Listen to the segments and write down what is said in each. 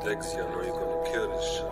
Dexy, I know you're gonna kill this shit.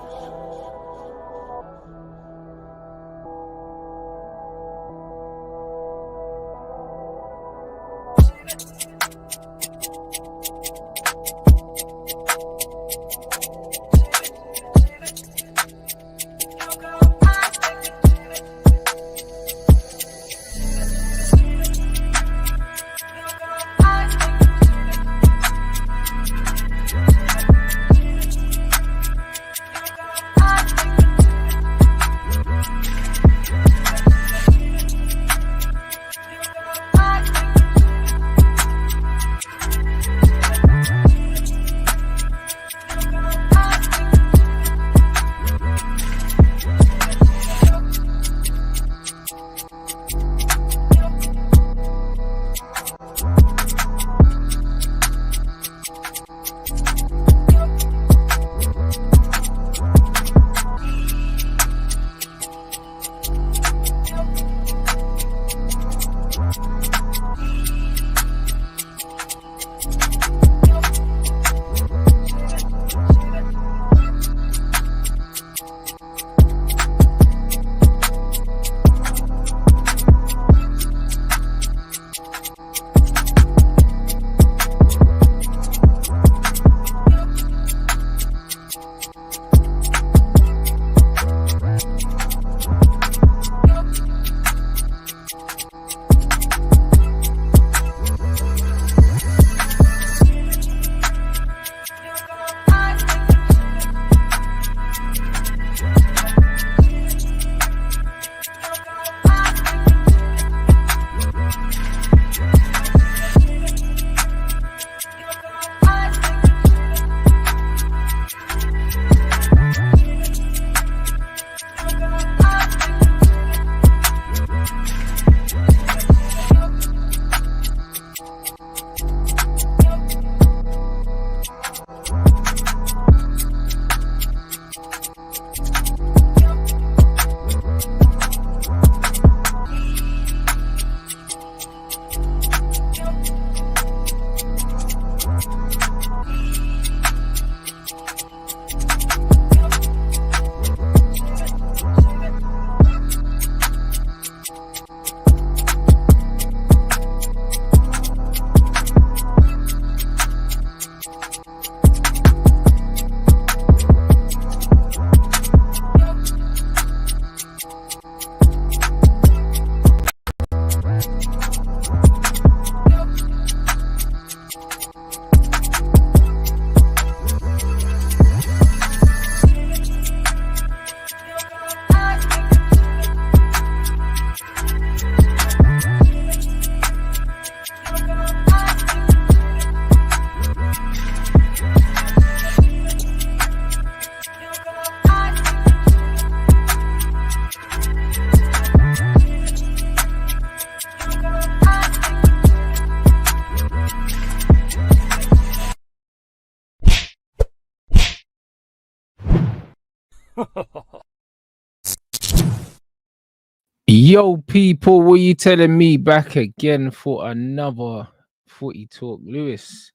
Yo, people, what you telling me? Back again for another footy talk. Lewis,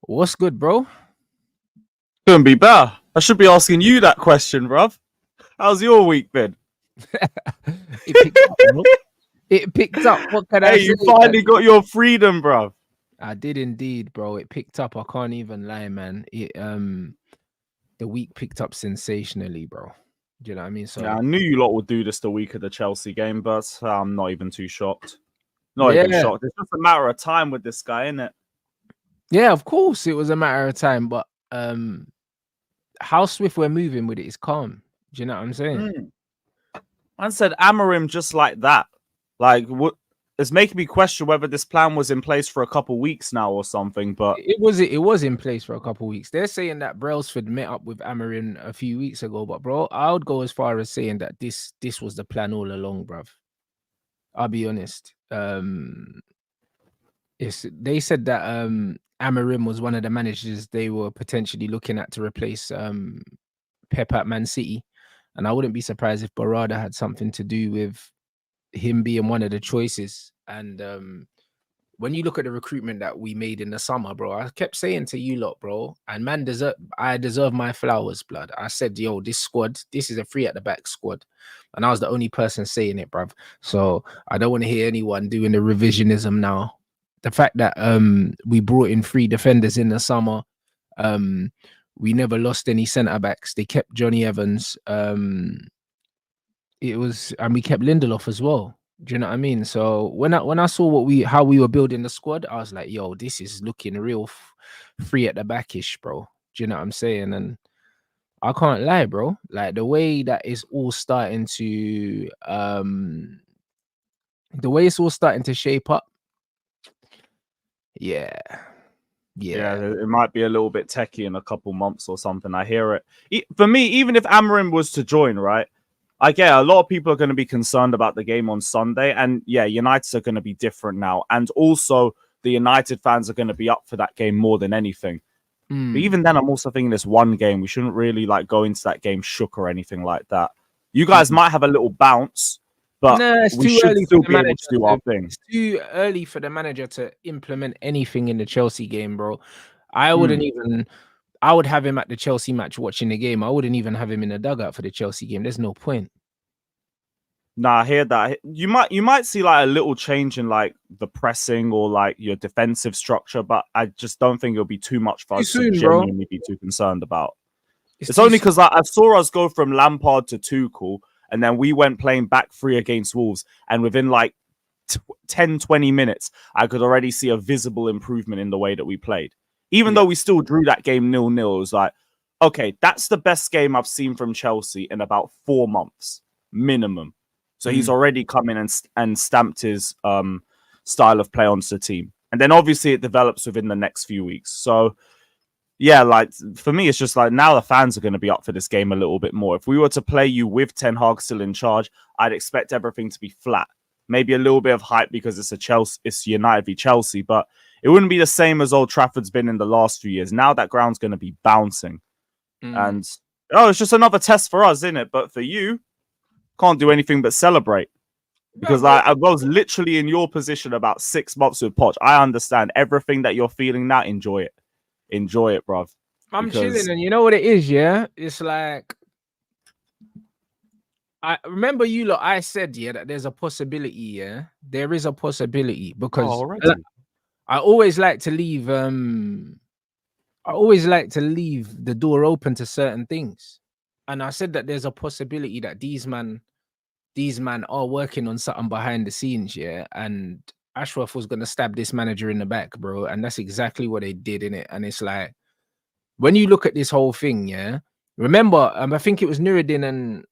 what's good, bro? Couldn't be better. I should be asking you that question, bruv. How's your week been? It picked up, bro. It picked up. What can I say? You finally got your freedom, bruv. I did indeed, bro. It picked up. I can't even lie, man. The week picked up sensationally, bro. Do you know what I mean? So yeah, I knew you lot would do this the week of the Chelsea game, but I'm not even too shocked. Not even shocked. It's just a matter of time with this guy, isn't it? Yeah, of course it was a matter of time, but how swift we're moving with it is calm. Do you know what I'm saying? I said Amorim just like that. Like, what? It's making me question whether this plan was in place for a couple weeks now or something. But it was in place for a couple weeks. They're saying that Brailsford met up with Amorim a few weeks ago, but bro, I would go as far as saying that this was the plan all along, bruv. I'll be honest. They said that Amorim was one of the managers they were potentially looking at to replace Pep at Man City, and I wouldn't be surprised if Barada had something to do with him being one of the choices. And when you look at the recruitment that we made in the summer, bro, I kept saying to you lot, bro, and man, I deserve my flowers, blood. I said, yo, this squad, this is a free at the back squad. And I was the only person saying it, bruv. So I don't want to hear anyone doing the revisionism now. The fact that we brought in 3 defenders in the summer, we never lost any centre backs. They kept Johnny Evans. And we kept Lindelof as well. Do you know what I mean? So when I saw how we were building the squad, I was like, yo, this is looking real free at the backish, bro. Do you know what I'm saying? And I can't lie, bro. Like the way that it's all starting to shape up. Yeah. It might be a little bit techie in a couple months or something. I hear it. For me, even if Amorim was to join, right? I get a lot of people are going to be concerned about the game on Sunday. And yeah, United are going to be different now. And also the United fans are going to be up for that game more than anything. But even then, I'm also thinking this one game, we shouldn't really like go into that game shook or anything like that. You guys might have a little bounce, but we should still be able to do our thing. It's too early for the manager to implement anything in the Chelsea game, bro. I would have him at the Chelsea match watching the game. I wouldn't even have him in the dugout for the Chelsea game. There's no point. Nah, I hear that. You might see like a little change in like the pressing or like your defensive structure, but I just don't think it'll be too much for us to genuinely be too concerned about. It's only because I saw us go from Lampard to Tuchel, and then we went playing back 3 against Wolves, and within like 10-20 minutes, I could already see a visible improvement in the way that we played. Even though we still drew that game 0-0, it was like, okay, that's the best game I've seen from Chelsea in about 4 months minimum. So he's already come in and stamped his style of play onto the team. And then obviously it develops within the next few weeks. So yeah, like for me, it's just like now the fans are going to be up for this game a little bit more. If we were to play you with Ten Hag still in charge, I'd expect everything to be flat. Maybe a little bit of hype because it's United v Chelsea, but it wouldn't be the same as Old Trafford's been in the last few years. Now that ground's going to be bouncing. And it's just another test for us, isn't it? But for you, can't do anything but celebrate. Because I was literally in your position about 6 months with Poch. I understand everything that you're feeling now. Enjoy it. Enjoy it, bruv. I'm chilling, and you know what it is, yeah? It's like, I remember you lot, I said, yeah, that there's a possibility, yeah? There is a possibility, because I always like to leave the door open to certain things. And I said that there's a possibility that these man are working on something behind the scenes, yeah. And Ashraf was gonna stab this manager in the back, bro. And that's exactly what they did, in it. And it's like, when you look at this whole thing, yeah. Remember, I think it was Nuruddin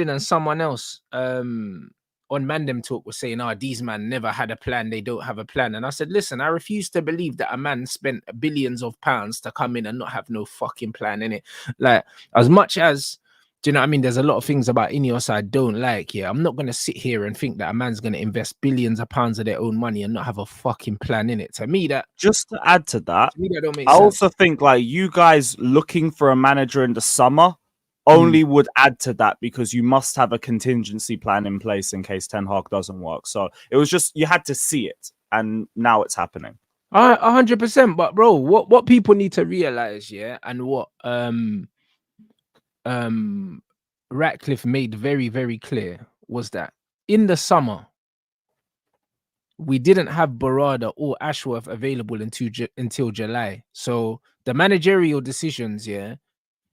and someone else on Mandem Talk was saying, these man never had a plan, they don't have a plan. And I said, listen, I refuse to believe that a man spent billions of pounds to come in and not have no fucking plan in it. Like, as much as, do you know what I mean? There's a lot of things about Ineos I don't like. Yeah, I'm not going to sit here and think that a man's going to invest billions of pounds of their own money and not have a fucking plan in it. To me, that just to add to that, don't make I sense. also think like you guys looking for a manager in the summer only would add to that, because you must have a contingency plan in place in case Ten Hag doesn't work. So it was just, you had to see it, and now it's happening. 100%. But bro, what people need to realize, yeah, and what Ratcliffe made very, very clear was that in the summer we didn't have Barada or Ashworth available until July. So the managerial decisions, yeah,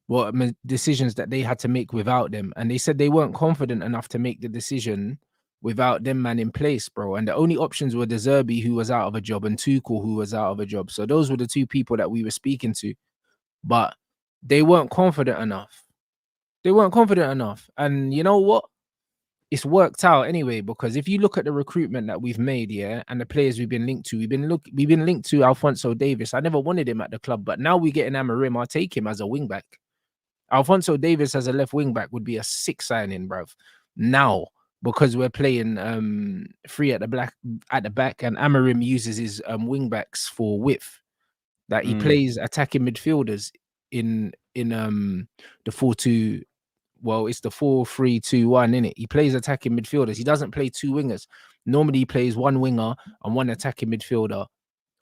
were decisions that they had to make without them. And they said they weren't confident enough to make the decision without them man in place, bro. And the only options were De Zerbi, who was out of a job, and Tuchel, who was out of a job. So those were the 2 people that we were speaking to. But they weren't confident enough. They weren't confident enough. And you know what? It's worked out anyway, because if you look at the recruitment that we've made, yeah, and the players we've been linked to, we've been linked to Alphonso Davies. I never wanted him at the club, but now we get an Amorim. I'll take him as a wing back. Alphonso Davies as a left wing back would be a sick signing, bruv. Now, because we're playing 3 at the back, and Amorim uses his wing backs for width. That he plays attacking midfielders in the 4-2. Well, it's the 4-3-2-1, innit? He plays attacking midfielders. He doesn't play 2 wingers. Normally he plays one winger and one attacking midfielder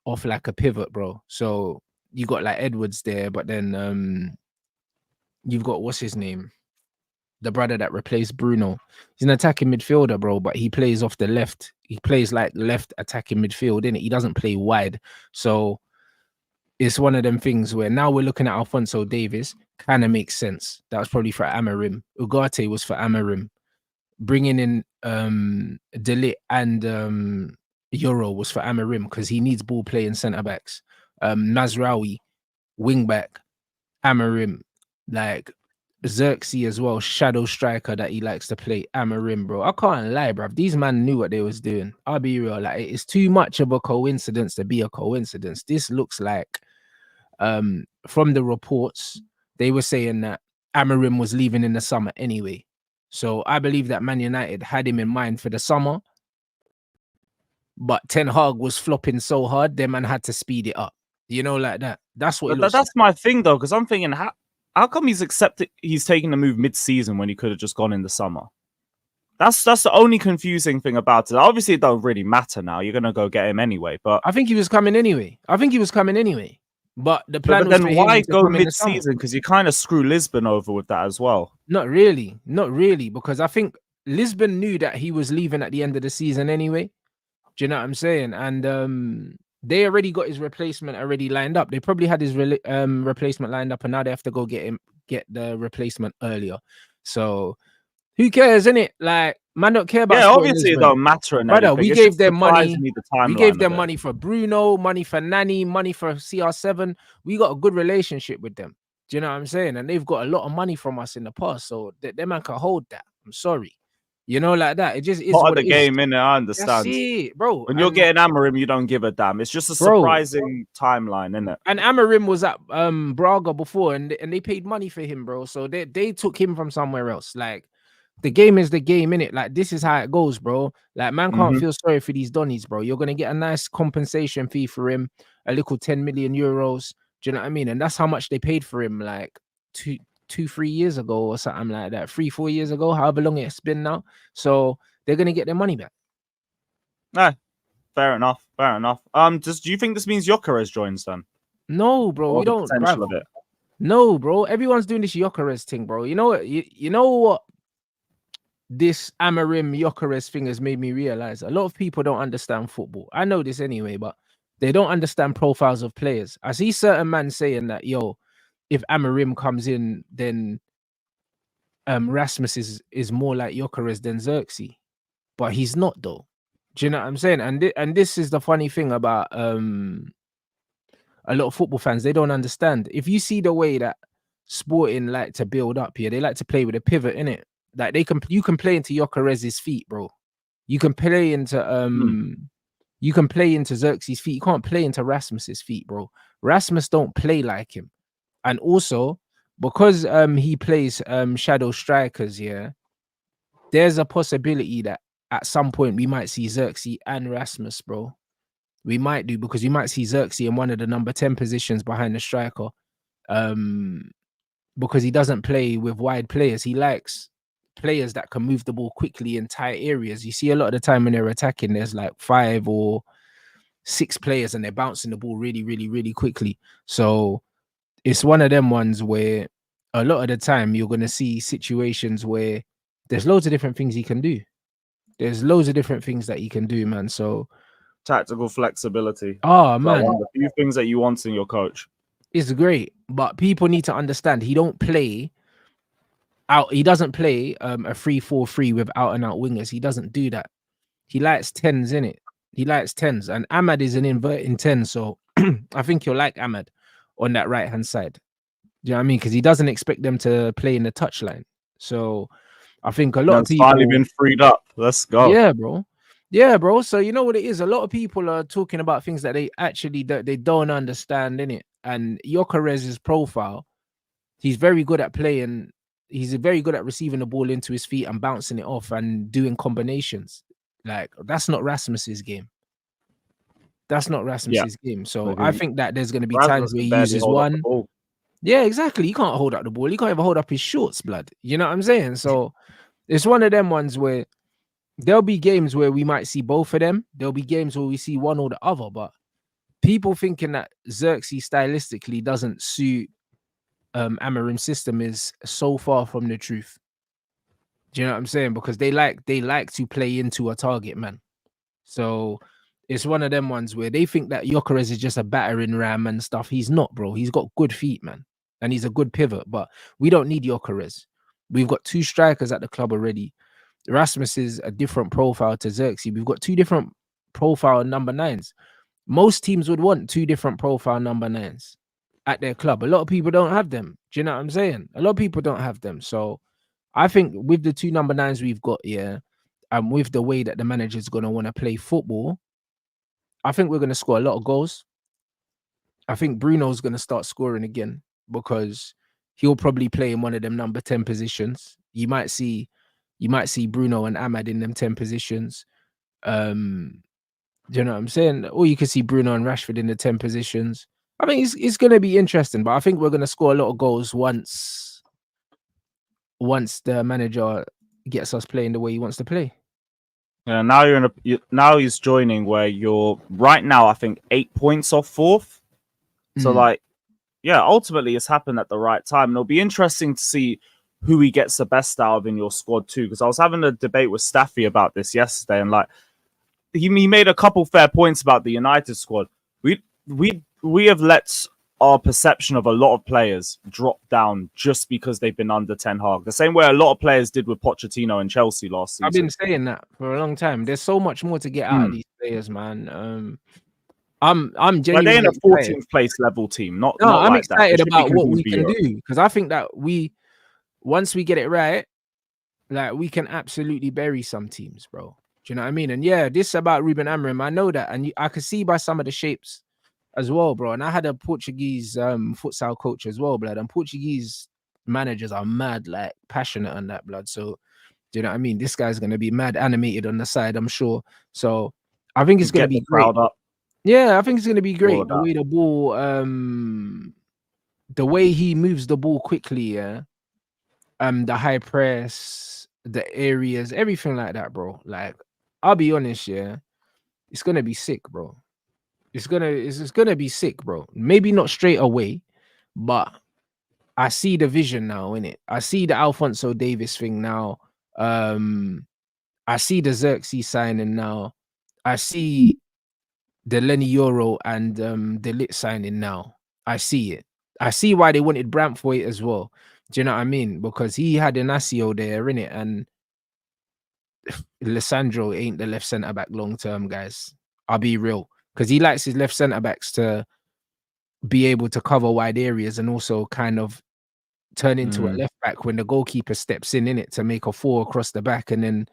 off like a pivot, bro. So you got like Edwards there, but then you've got what's his name? The brother that replaced Bruno. He's an attacking midfielder, bro, but he plays off the left. He plays like left attacking midfield, innit? He doesn't play wide. So it's one of them things where now we're looking at Alphonso Davies, kind of makes sense. That was probably for Amorim. Ugarte was for Amorim. Bringing in Delit and Euro was for Amorim because he needs ball playing centre backs. Mazraoui, wing back, Amorim, like Xerxes as well, shadow striker that he likes to play, Amorim, bro. I can't lie, bro. These man knew what they was doing. I'll be real. Like, it's too much of a coincidence to be a coincidence. This looks like, from the reports, they were saying that Amorim was leaving in the summer anyway. So I believe that Man United had him in mind for the summer, but Ten Hag was flopping so hard, their man had to speed it up. You know, like that. That's what. But that's my thing, though, because I'm thinking, how come he's taking the move mid-season when he could have just gone in the summer? That's the only confusing thing about it. Obviously, it don't really matter now. You're gonna go get him anyway. But I think he was coming anyway. But the plan but was then for why him to go come in the mid-season? summer. Because you kind of screw Lisbon over with that as well. Not really, because I think Lisbon knew that he was leaving at the end of the season anyway. Do you know what I'm saying? And they already got his replacement already lined up. They probably had his replacement lined up, and now they have to go get the replacement earlier. So who cares, innit? Like, man don't care about. Yeah, obviously it don't matter. And brother, we gave them money. We gave them it. money for Bruno, money for Nani, money for CR7. We got a good relationship with them. Do you know what I'm saying? And they've got a lot of money from us in the past, so that man can hold that. I'm sorry, you know, like that. It just is part what of the game, innit? I understand. That's it, bro. When you're getting Amorim, you don't give a damn. It's just a surprising timeline, innit? And Amorim was at Braga before, and they paid money for him, bro. So they took him from somewhere else. Like, the game is the game, innit? Like, this is how it goes, bro. Like, man can't feel sorry for these Donnies, bro. You're gonna get a nice compensation fee for him, a little 10 million euros. Do you know what I mean? And that's how much they paid for him, like 3 years ago or something like that. 3-4 years ago, however long it's been now. So they're gonna get their money back. No, fair enough. Do you think this means Gyökeres joins then? No, bro. Or We don't. Potential of it. No, bro. Everyone's doing this Gyökeres thing, bro. You know what? You know what? This Amorim Gyökeres thing has made me realize a lot of people don't understand football. I know this anyway, but they don't understand profiles of players. I see certain men saying that, yo, if Amorim comes in, then Rasmus is more like Gyökeres than Xerxes, but he's not, though. Do you know what I'm saying? And this is the funny thing about a lot of football fans. They don't understand. If you see the way that Sporting like to build up here, they like to play with a pivot in it. Like, you can play into Gyökeres' feet, bro. You can play into Xerxes' feet. You can't play into Rasmus's feet, bro. Rasmus don't play like him. And also, because he plays shadow strikers, yeah, there's a possibility that at some point we might see Xerxes and Rasmus, bro. We might do, because you might see Xerxes in one of the number 10 positions behind the striker. Because he doesn't play with wide players. He likes players that can move the ball quickly in tight areas. You see a lot of the time when they're attacking, there's like 5 or 6 players and they're bouncing the ball really, really, really quickly. So it's one of them ones where a lot of the time you're going to see situations where there's loads of different things he can do. There's loads of different things that he can do, man. So tactical flexibility. Oh, man. One of the few things that you want in your coach. It's great, but people need to understand he doesn't play a 3-4-3 with out and out wingers. He doesn't do that. He likes 10s, innit? He likes 10s, and Ahmad is an inverting 10, so I think you'll like Ahmad on that right hand side. Do you know what I mean? Because he doesn't expect them to play in the touchline. So I think a lot of people finally been freed up. Let's go. Yeah, bro. So you know what it is? A lot of people are talking about things that they actually they don't understand, innit? And Gyökeres' profile, he's very good at playing. He's very good at receiving the ball into his feet and bouncing it off and doing combinations. Like, that's not Rasmus's game. That's not Rasmus's game. So I think that there's going to be times where he uses one. Yeah, exactly. He can't hold up the ball. He can't even hold up his shorts, blood. You know what I'm saying? So it's one of them ones where there'll be games where we might see both of them. There'll be games where we see one or the other. But people thinking that Xerxes stylistically doesn't suit Amorim's system is so far from the truth. Do you know what I'm saying? Because they like to play into a target man. So it's one of them ones where they think that Gyökeres is just a battering ram and stuff. He's not, bro. He's got good feet, man, and he's a good pivot. But we don't need Gyökeres. We've got 2 strikers at the club already. Rasmus is a different profile to Xerxes. We've got 2 different profile number 9s. Most teams would want 2 different profile number 9s at their club. A lot of people don't have them. Do you know what I'm saying? A lot of people don't have them. So I think with the 2 number 9s we've got, and with the way that the manager's going to want to play football, I think we're going to score a lot of goals. I think Bruno's going to start scoring again because he'll probably play in one of them number 10 positions. You might see Bruno and Ahmad in them 10 positions. Do you know what I'm saying? Or you could see Bruno and Rashford in the 10 positions. I mean, it's going to be interesting, but I think we're going to score a lot of goals once the manager gets us playing the way he wants to play. Yeah, now now he's joining where you're right now, I think 8 points off 4th. So like, yeah, ultimately it's happened at the right time. And it'll be interesting to see who he gets the best out of in your squad too. Because I was having a debate with Staffy about this yesterday, and like he made a couple fair points about the United squad. We have let our perception of a lot of players drop down just because they've been under Ten Hag. The same way a lot of players did with Pochettino and Chelsea last season. I've been saying that for a long time. There's so much more to get out of these players, man. I'm genuinely they're in a 14th place level team. Not I'm like excited that. about what we can do, because I think that once we get it right, like we can absolutely bury some teams, bro. Do you know what I mean? And yeah, this about Ruben Amorim, I know that, and I can see by some of the shapes as well, bro. And I had a Portuguese futsal coach as well, blood. And Portuguese managers are mad, like passionate on that, blood. So do you know what I mean? This guy's gonna be mad animated on the side, I'm sure. So I think it's gonna be great. Up. Yeah, I think it's gonna be great. The way the ball, the way he moves the ball quickly, yeah. The high press, the areas, everything like that, bro. Like, I'll be honest, yeah, it's gonna be sick, bro. It's gonna be sick, bro. Maybe not straight away, but I see the vision now, innit? I see the Alphonso Davies thing now. I see the Xerxes signing now. I see the Lenny Euro and the Lit signing now. I see it. I see why they wanted Brantford as well. Do you know what I mean? Because he had Inacio there, innit? And Lissandro ain't the left centre back long term, guys. I'll be real. Because he likes his left centre backs to be able to cover wide areas and also kind of turn into a left back when the goalkeeper steps in it to make a 4 across the back, and then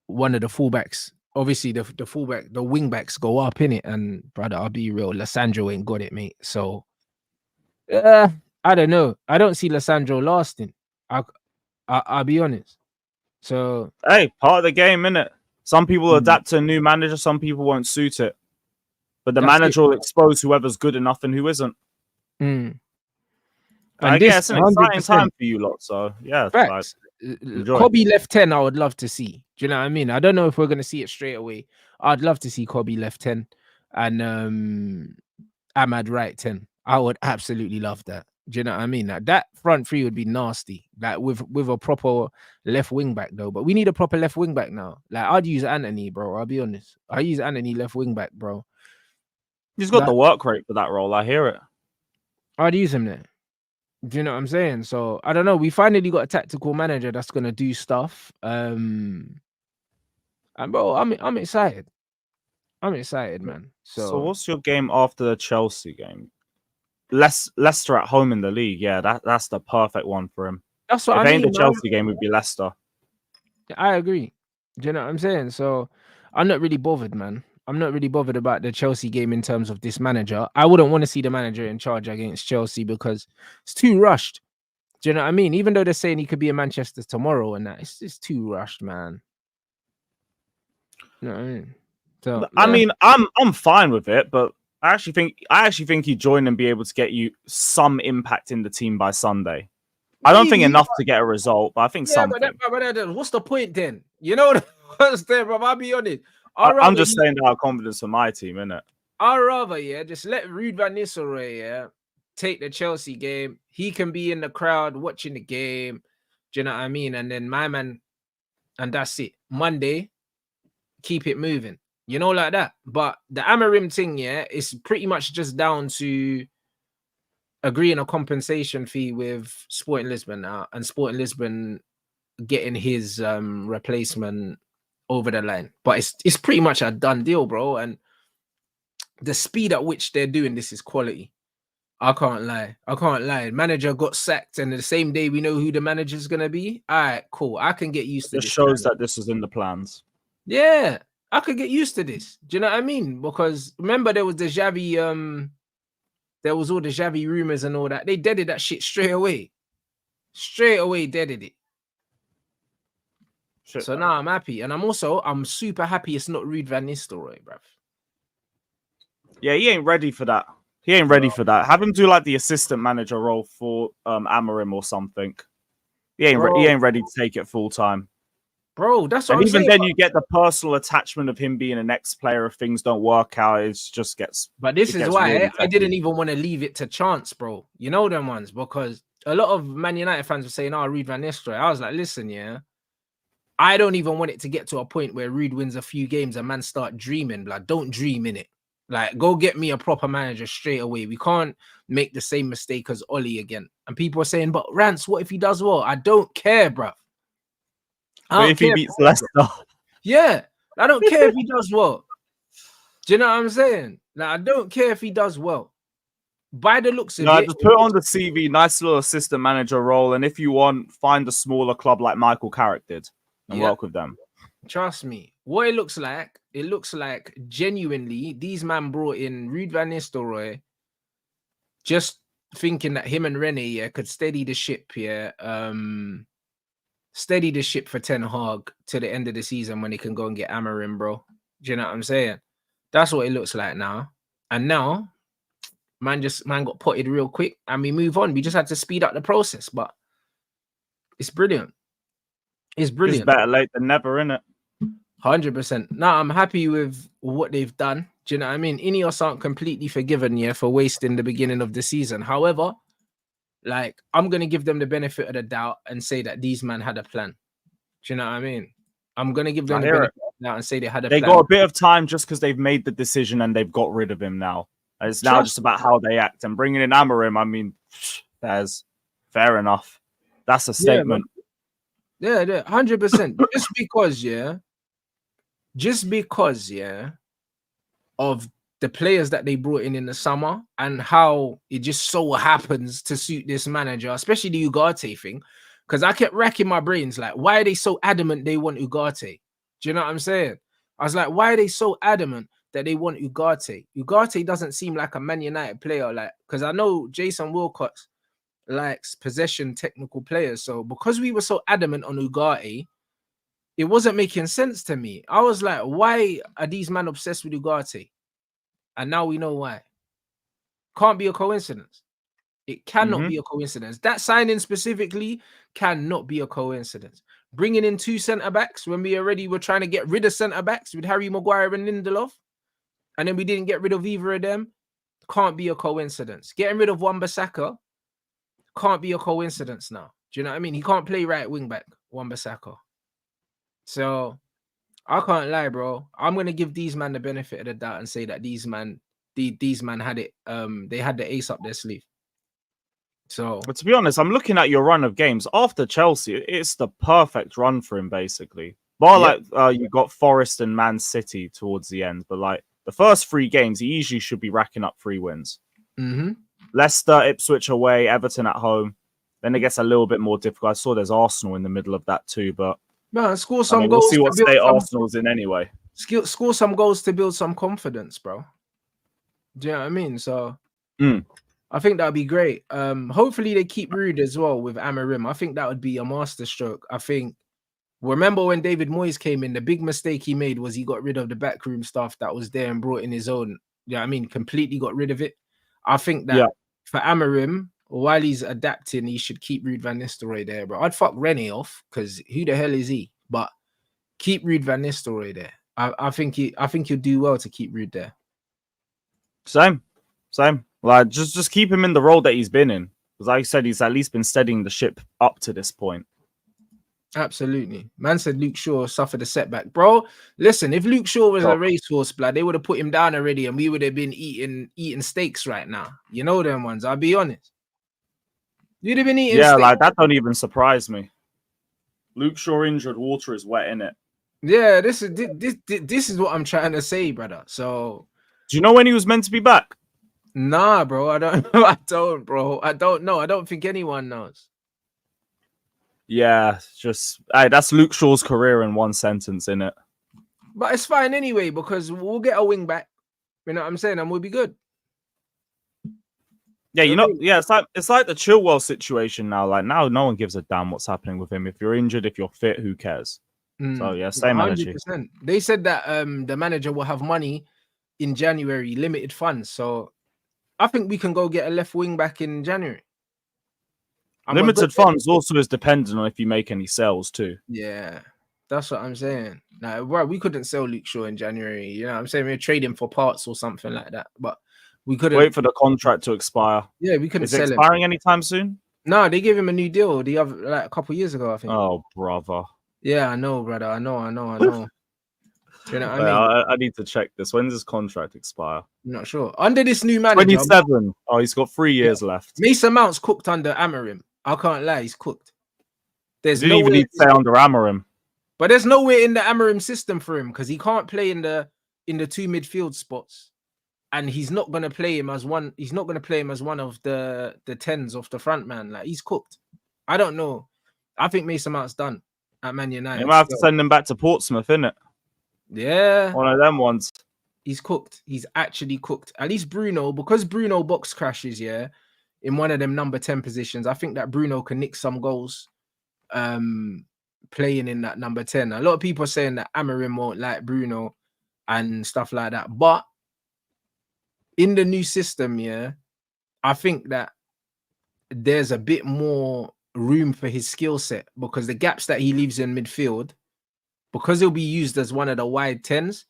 one of the fullbacks, obviously the fullback, the wing backs go up in it. And brother, I'll be real, Lissandro ain't got it, mate. So I don't know. I don't see Lissandro lasting. I'll be honest. So hey, part of the game, innit? Some people adapt to a new manager, some people won't suit it. But the manager will expose whoever's good enough and who isn't. And I guess it's an exciting time for you lot. So yeah, facts. Kobe left 10, I would love to see. Do you know what I mean? I don't know if we're gonna see it straight away. I'd love to see Kobe left 10 and Ahmad right 10. I would absolutely love that. Do you know what I mean? That front three would be nasty. Like with a proper left wing back though. But we need a proper left wing back now. Like I'd use Anthony, bro. I'll be honest. I use Anthony left wing back, bro. He's got the work rate for that role. I hear it. I'd use him there. Do you know what I'm saying? So I don't know. We finally got a tactical manager that's gonna do stuff. And bro, I'm excited. I'm excited, man. So what's your game after the Chelsea game? Leicester at home in the league. Yeah, that's the perfect one for him. That's what I mean. If the Chelsea game would be Leicester. I agree. Do you know what I'm saying? So I'm not really bothered, man. I'm not really bothered about the Chelsea game in terms of this manager. I wouldn't want to see the manager in charge against Chelsea because it's too rushed. Do you know what I mean? Even though they're saying he could be in Manchester tomorrow and that, it's just too rushed, man. You know what I mean? So yeah. I mean, I'm fine with it, but I actually think he'd join and be able to get you some impact in the team by Sunday. I don't think enough to get a result, but I think something. But what's the point then? You know what's there, bro? I'll be honest. I'm just saying that out confidence for my team, innit? I'd rather, just let Ruben Van Nistelrooy, take the Chelsea game. He can be in the crowd watching the game. Do you know what I mean? And then my man, and that's it. Monday, keep it moving. You know, like that. But the Amorim thing, is pretty much just down to agreeing a compensation fee with Sporting Lisbon now, and Sporting Lisbon getting his replacement over the line. But it's pretty much a done deal, bro. And the speed at which they're doing this is quality. I can't lie. Manager got sacked, and the same day we know who the manager's gonna be. All right, cool. I can get used to this. It shows that this is in the plans. Yeah, I could get used to this. Do you know what I mean? Because remember there was the Xavi, there was all the Xavi rumors and all that. They deaded that shit straight away. Straight away deaded it. Shit, so now I'm happy, and I'm super happy it's not Ruud van Nistelrooy, bruv. Yeah, he ain't ready for that. He ain't ready for that. Have him do like the assistant manager role for Amorim or something. He ain't ready to take it full time. Bro, that's what and I'm even saying. Then you get the personal attachment of him being an ex-player. If things don't work out, it just gets. But this is why really I didn't even want to leave it to chance, bro. You know them ones, because a lot of Man United fans were saying, "Oh, Ruud van Nistelrooy." I was like, listen, I don't even want it to get to a point where Ruud wins a few games and man start dreaming. Like, don't dream in it. Like, go get me a proper manager straight away. We can't make the same mistake as Oli again. And people are saying, but Rants, what if he does well? I don't care, bruv. But if he beats Leicester. Yeah, I don't care if he does well. Do you know what I'm saying? Like, I don't care if he does well. By the looks of it, just put on the CV, nice little assistant manager role, and if you want, find a smaller club like Michael Carrick did and work with them. Trust me. What it looks like genuinely these man brought in Ruud van Nistelrooy just thinking that him and Rene could steady the ship steady the ship for Ten Hag to the end of the season when he can go and get Amorim, bro. Do you know what I'm saying? That's what it looks like now. And now man got potted real quick and we move on. We just had to speed up the process, but it's brilliant. It's brilliant. It's better late than never, innit? 100%. Now I'm happy with what they've done. Do you know what I mean? Ineos aren't completely forgiven for wasting the beginning of the season. However, like, I'm gonna give them the benefit of the doubt and say that these men had a plan. Do you know what I mean? I'm gonna give them the benefit of the doubt and say they had a plan. They got a bit of time just because they've made the decision and they've got rid of him now. It's now just about how they act. And bringing in Amorim, I mean, that's fair enough. That's a statement. Yeah, 100%. Just because, of the players that they brought in the summer and how it just so happens to suit this manager, especially the Ugarte thing, because I kept racking my brains, like, why are they so adamant they want Ugarte? Do you know what I'm saying? I was like, why are they so adamant that they want Ugarte? Ugarte doesn't seem like a Man United player, like, because I know Jason Wilcott likes possession technical players. So because we were so adamant on Ugarte, it wasn't making sense to me. I was like, why are these men obsessed with Ugarte? And now we know why. Can't be a coincidence. It cannot be a coincidence. That signing specifically cannot be a coincidence. Bringing in 2 centre-backs when we already were trying to get rid of centre-backs with Harry Maguire and Lindelof, and then we didn't get rid of either of them, can't be a coincidence. Getting rid of Wan-Bissaka can't be a coincidence now. Do you know what I mean? He can't play right wing-back, Wan-Bissaka. So I can't lie, bro. I'm gonna give these man the benefit of the doubt and say that these man had it. They had the ace up their sleeve. So, but to be honest, I'm looking at your run of games after Chelsea. It's the perfect run for him, basically. But you got Forest and Man City towards the end, but like the first 3 games, he usually should be racking up 3 wins. Leicester, Ipswich away, Everton at home. Then it gets a little bit more difficult. I saw there's Arsenal in the middle of that too, but. Man, score some goals. We'll see what state Arsenal's in anyway. Score some goals to build some confidence, bro. Do you know what I mean? So I think that'd be great. Hopefully they keep Ruud as well with Amorim. I think that would be a masterstroke. I think. Remember when David Moyes came in, the big mistake he made was he got rid of the backroom stuff that was there and brought in his own. You know what I mean? Completely got rid of it. I think that for Amorim, while he's adapting, he should keep Ruud van Nistelrooy there, bro. I'd fuck Rennie off because who the hell is he? But keep Ruud van Nistelrooy there. I think he'll do well to keep Ruud there. Same. Like just keep him in the role that he's been in. Because like I said, he's at least been steadying the ship up to this point. Absolutely. Man said Luke Shaw suffered a setback. Bro, listen, if Luke Shaw was a racehorse, blood, they would have put him down already and we would have been eating steaks right now. You know them ones, I'll be honest. You'd have been eating steaks. Like that don't even surprise me. Luke Shaw injured, water is wet, innit? Yeah, this is what I'm trying to say, brother. So do you know when he was meant to be back? Nah, bro. I don't know. I don't know. I don't think anyone knows. Yeah, just that's Luke Shaw's career in one sentence, innit? But it's fine anyway, because we'll get a wing back. You know what I'm saying? And we'll be good. Yeah, it's like the Chilwell situation now. Like now, no one gives a damn what's happening with him. If you're injured, if you're fit, who cares? So yeah, same 100%. Energy. They said that the manager will have money in January, limited funds. So I think we can go get a left wing back in January. Limited funds also is dependent on if you make any sales too. Yeah, that's what I'm saying. Now, bro, we couldn't sell Luke Shaw in January. You know what I'm saying? We're trading for parts or something like that. But we couldn't wait for the contract to expire. Yeah, we couldn't sell it. Is it expiring anytime soon? No, they gave him a new deal the other like a couple of years ago, I think. Oh, brother. Yeah, I know, brother. I know. You know what I mean? I need to check this. When does his contract expire? I'm not sure. Under this new manager, 27. Oh, he's got 3 years left. Mason Mount's cooked under Amorim. I can't lie, he's cooked. There's didn't even need to stay under Amorim. But there's nowhere in the Amorim system for him because he can't play in the two midfield spots, and he's not gonna play him as one. He's not gonna play him as one of the tens of the front man. Like he's cooked. I don't know. I think Mason Mount's done at Man United. You might have to send him back to Portsmouth, innit? Yeah, one of them ones. He's cooked. He's actually cooked. At least Bruno, because Bruno box crashes, in one of them number 10 positions. I think that Bruno can nick some goals playing in that number 10. A lot of people are saying that Amorim won't like Bruno and stuff like that. But in the new system, I think that there's a bit more room for his skill set because the gaps that he leaves in midfield, because he'll be used as one of the wide 10s,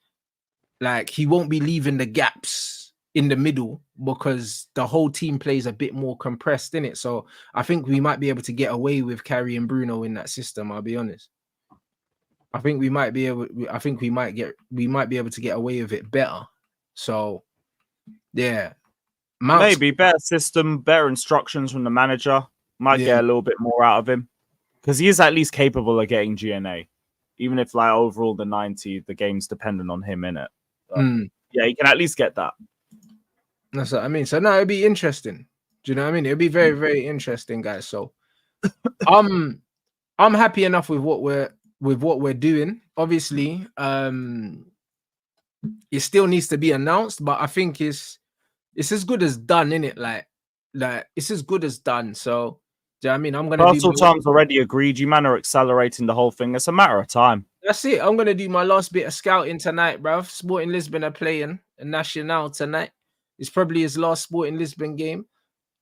like he won't be leaving the gaps in the middle because the whole team plays a bit more compressed in it. So I think we might be able to get away with carrying Bruno in that system. I'll be honest. I think we might be able. I think we might be able to get away with it better. So yeah, maybe better system, better instructions from the manager. Might get a little bit more out of him because he is at least capable of getting GNA, even if like overall the 90, the game's dependent on him in it. Yeah, he can at least get that. That's what I mean. So no, it'd be interesting. Do you know what I mean? It'd be very, very interesting, guys. So I'm happy enough with what we're doing. Obviously, it still needs to be announced, but I think it's as good as done, innit? Like it's as good as done. So do you know what I mean? I'm gonna Russell Tom's already agreed. You man are accelerating the whole thing. It's a matter of time. That's it. I'm gonna do my last bit of scouting tonight, bruv. Sporting Lisbon are playing a Nacional tonight. It's probably his last Sporting Lisbon game.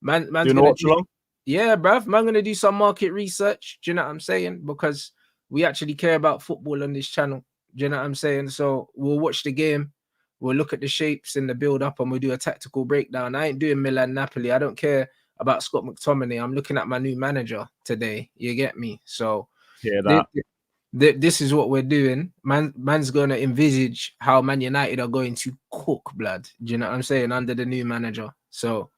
Man's gonna watch along? Yeah, bruv. Man, gonna do some market research. Do you know what I'm saying? Because we actually care about football on this channel. Do you know what I'm saying? So we'll watch the game. We'll look at the shapes in the build-up and we'll do a tactical breakdown. I ain't doing Milan Napoli. I don't care about Scott McTominay. I'm looking at my new manager today. You get me? So yeah, that. This is what we're doing. Man's going to envisage how Man United are going to cook blood. Do you know what I'm saying? Under the new manager. So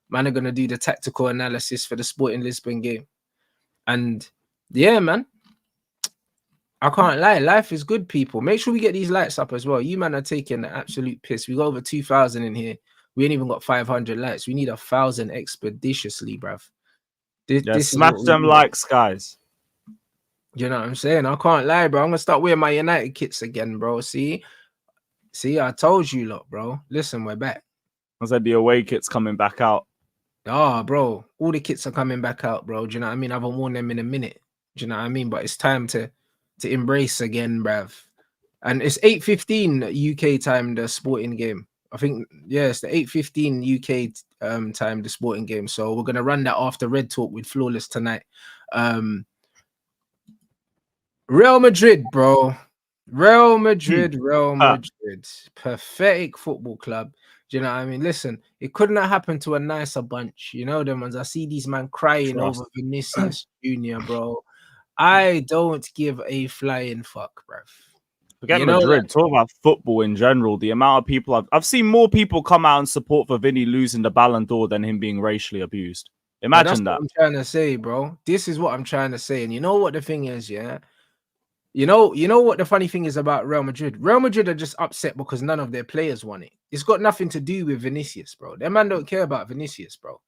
man are going to do the tactical analysis for the Sporting Lisbon game. And yeah, man, I can't lie. Life is good, people. Make sure we get these lights up as well. You man are taking the absolute piss. We got over 2,000 in here. We ain't even got 500 likes. We need 1,000 expeditiously, bruv. This smash them likes, guys. You know what I'm saying? I can't lie, bro. I'm gonna start wearing my United kits again, bro. See, I told you, lot, bro. Listen, we're back. I said the away kit's coming back out. Oh, bro, all the kits are coming back out, bro. Do you know what I mean? I haven't worn them in a minute. Do you know what I mean? But it's time to embrace again, bruv. And it's 8:15 UK time, the Sporting game. I think, yeah, it's the 8:15 UK time, the sporting game. So we're gonna run that after Red Talk with Flawless tonight. Real Madrid, bro. Real Madrid. Pathetic football club. Do you know what I mean? Listen, it couldn't have happened to a nicer bunch. You know them ones. I see these man crying over Vinicius Jr, bro. I don't give a flying fuck, bruv. Forget Madrid. Talk about football in general. The amount of people I've seen more people come out and support for Vinny losing the Ballon d'Or than him being racially abused. Imagine that. What I'm trying to say, bro. This is what I'm trying to say. And you know what the thing is, yeah? You know what the funny thing is about Real Madrid? Real Madrid are just upset because none of their players won it. It's got nothing to do with Vinicius, bro. Their man don't care about Vinicius, bro.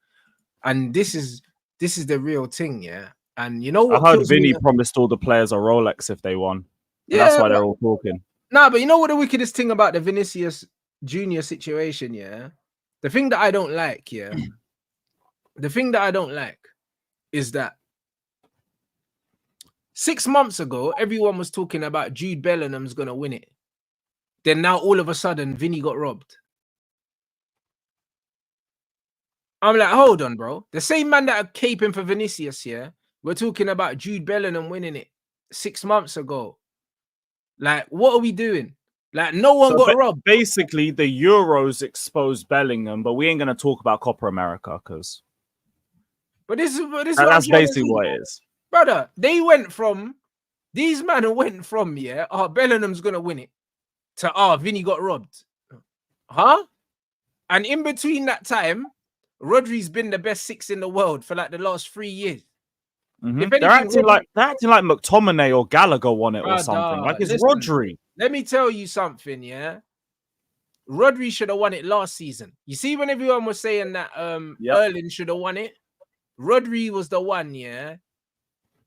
And this is the real thing, yeah. And you know what? I heard Vinny promised all the players a Rolex if they won. And yeah, that's why they're all talking. Nah, but you know what the wickedest thing about the Vinicius Jr situation, yeah? The thing that I don't like, yeah. The thing that I don't like is that 6 months ago, everyone was talking about Jude Bellingham's going to win it. Then now all of a sudden, Vinny got robbed. I'm like, hold on, bro. The same man that are caping for Vinicius, yeah, we're talking about Jude Bellingham winning it 6 months ago. Like, what are we doing? Like, no one got robbed. Basically, the Euros exposed Bellingham, but we ain't going to talk about Copa America because... But that's basically what it is. Brother, these men went from, yeah, Bellingham's going to win it, to, Vinny got robbed. Huh? And in between that time, Rodri's been the best 6 in the world for like the last 3 years. Mm-hmm. They're acting like McTominay or Gallagher won it or something. Like it's Rodri. Let me tell you something, yeah. Rodri should have won it last season. You see, when everyone was saying that Erling should have won it, Rodri was the one, yeah.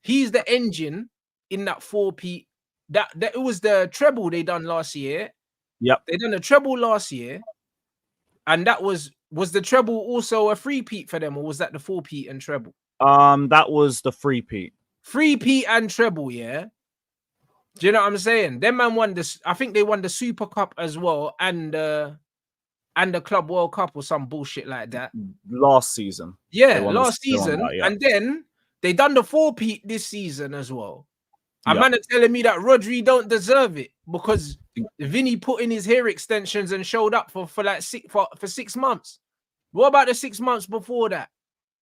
He's the engine in that 4P. That it was the treble they done last year. Yep. They done the treble last year. And that was the treble also a 3-peat for them, or was that the 4-peat and treble? That was the 3-peat. 3-peat and treble, yeah. Do you know what I'm saying? Them man won this. I think they won the Super Cup as well, and the Club World Cup or some bullshit like that. Last season. Yeah, last season. That, yeah. And then they done the 4-peat this season as well. And man are telling me that Rodri don't deserve it because Vinny put in his hair extensions and showed up for 6 months. What about the 6 months before that?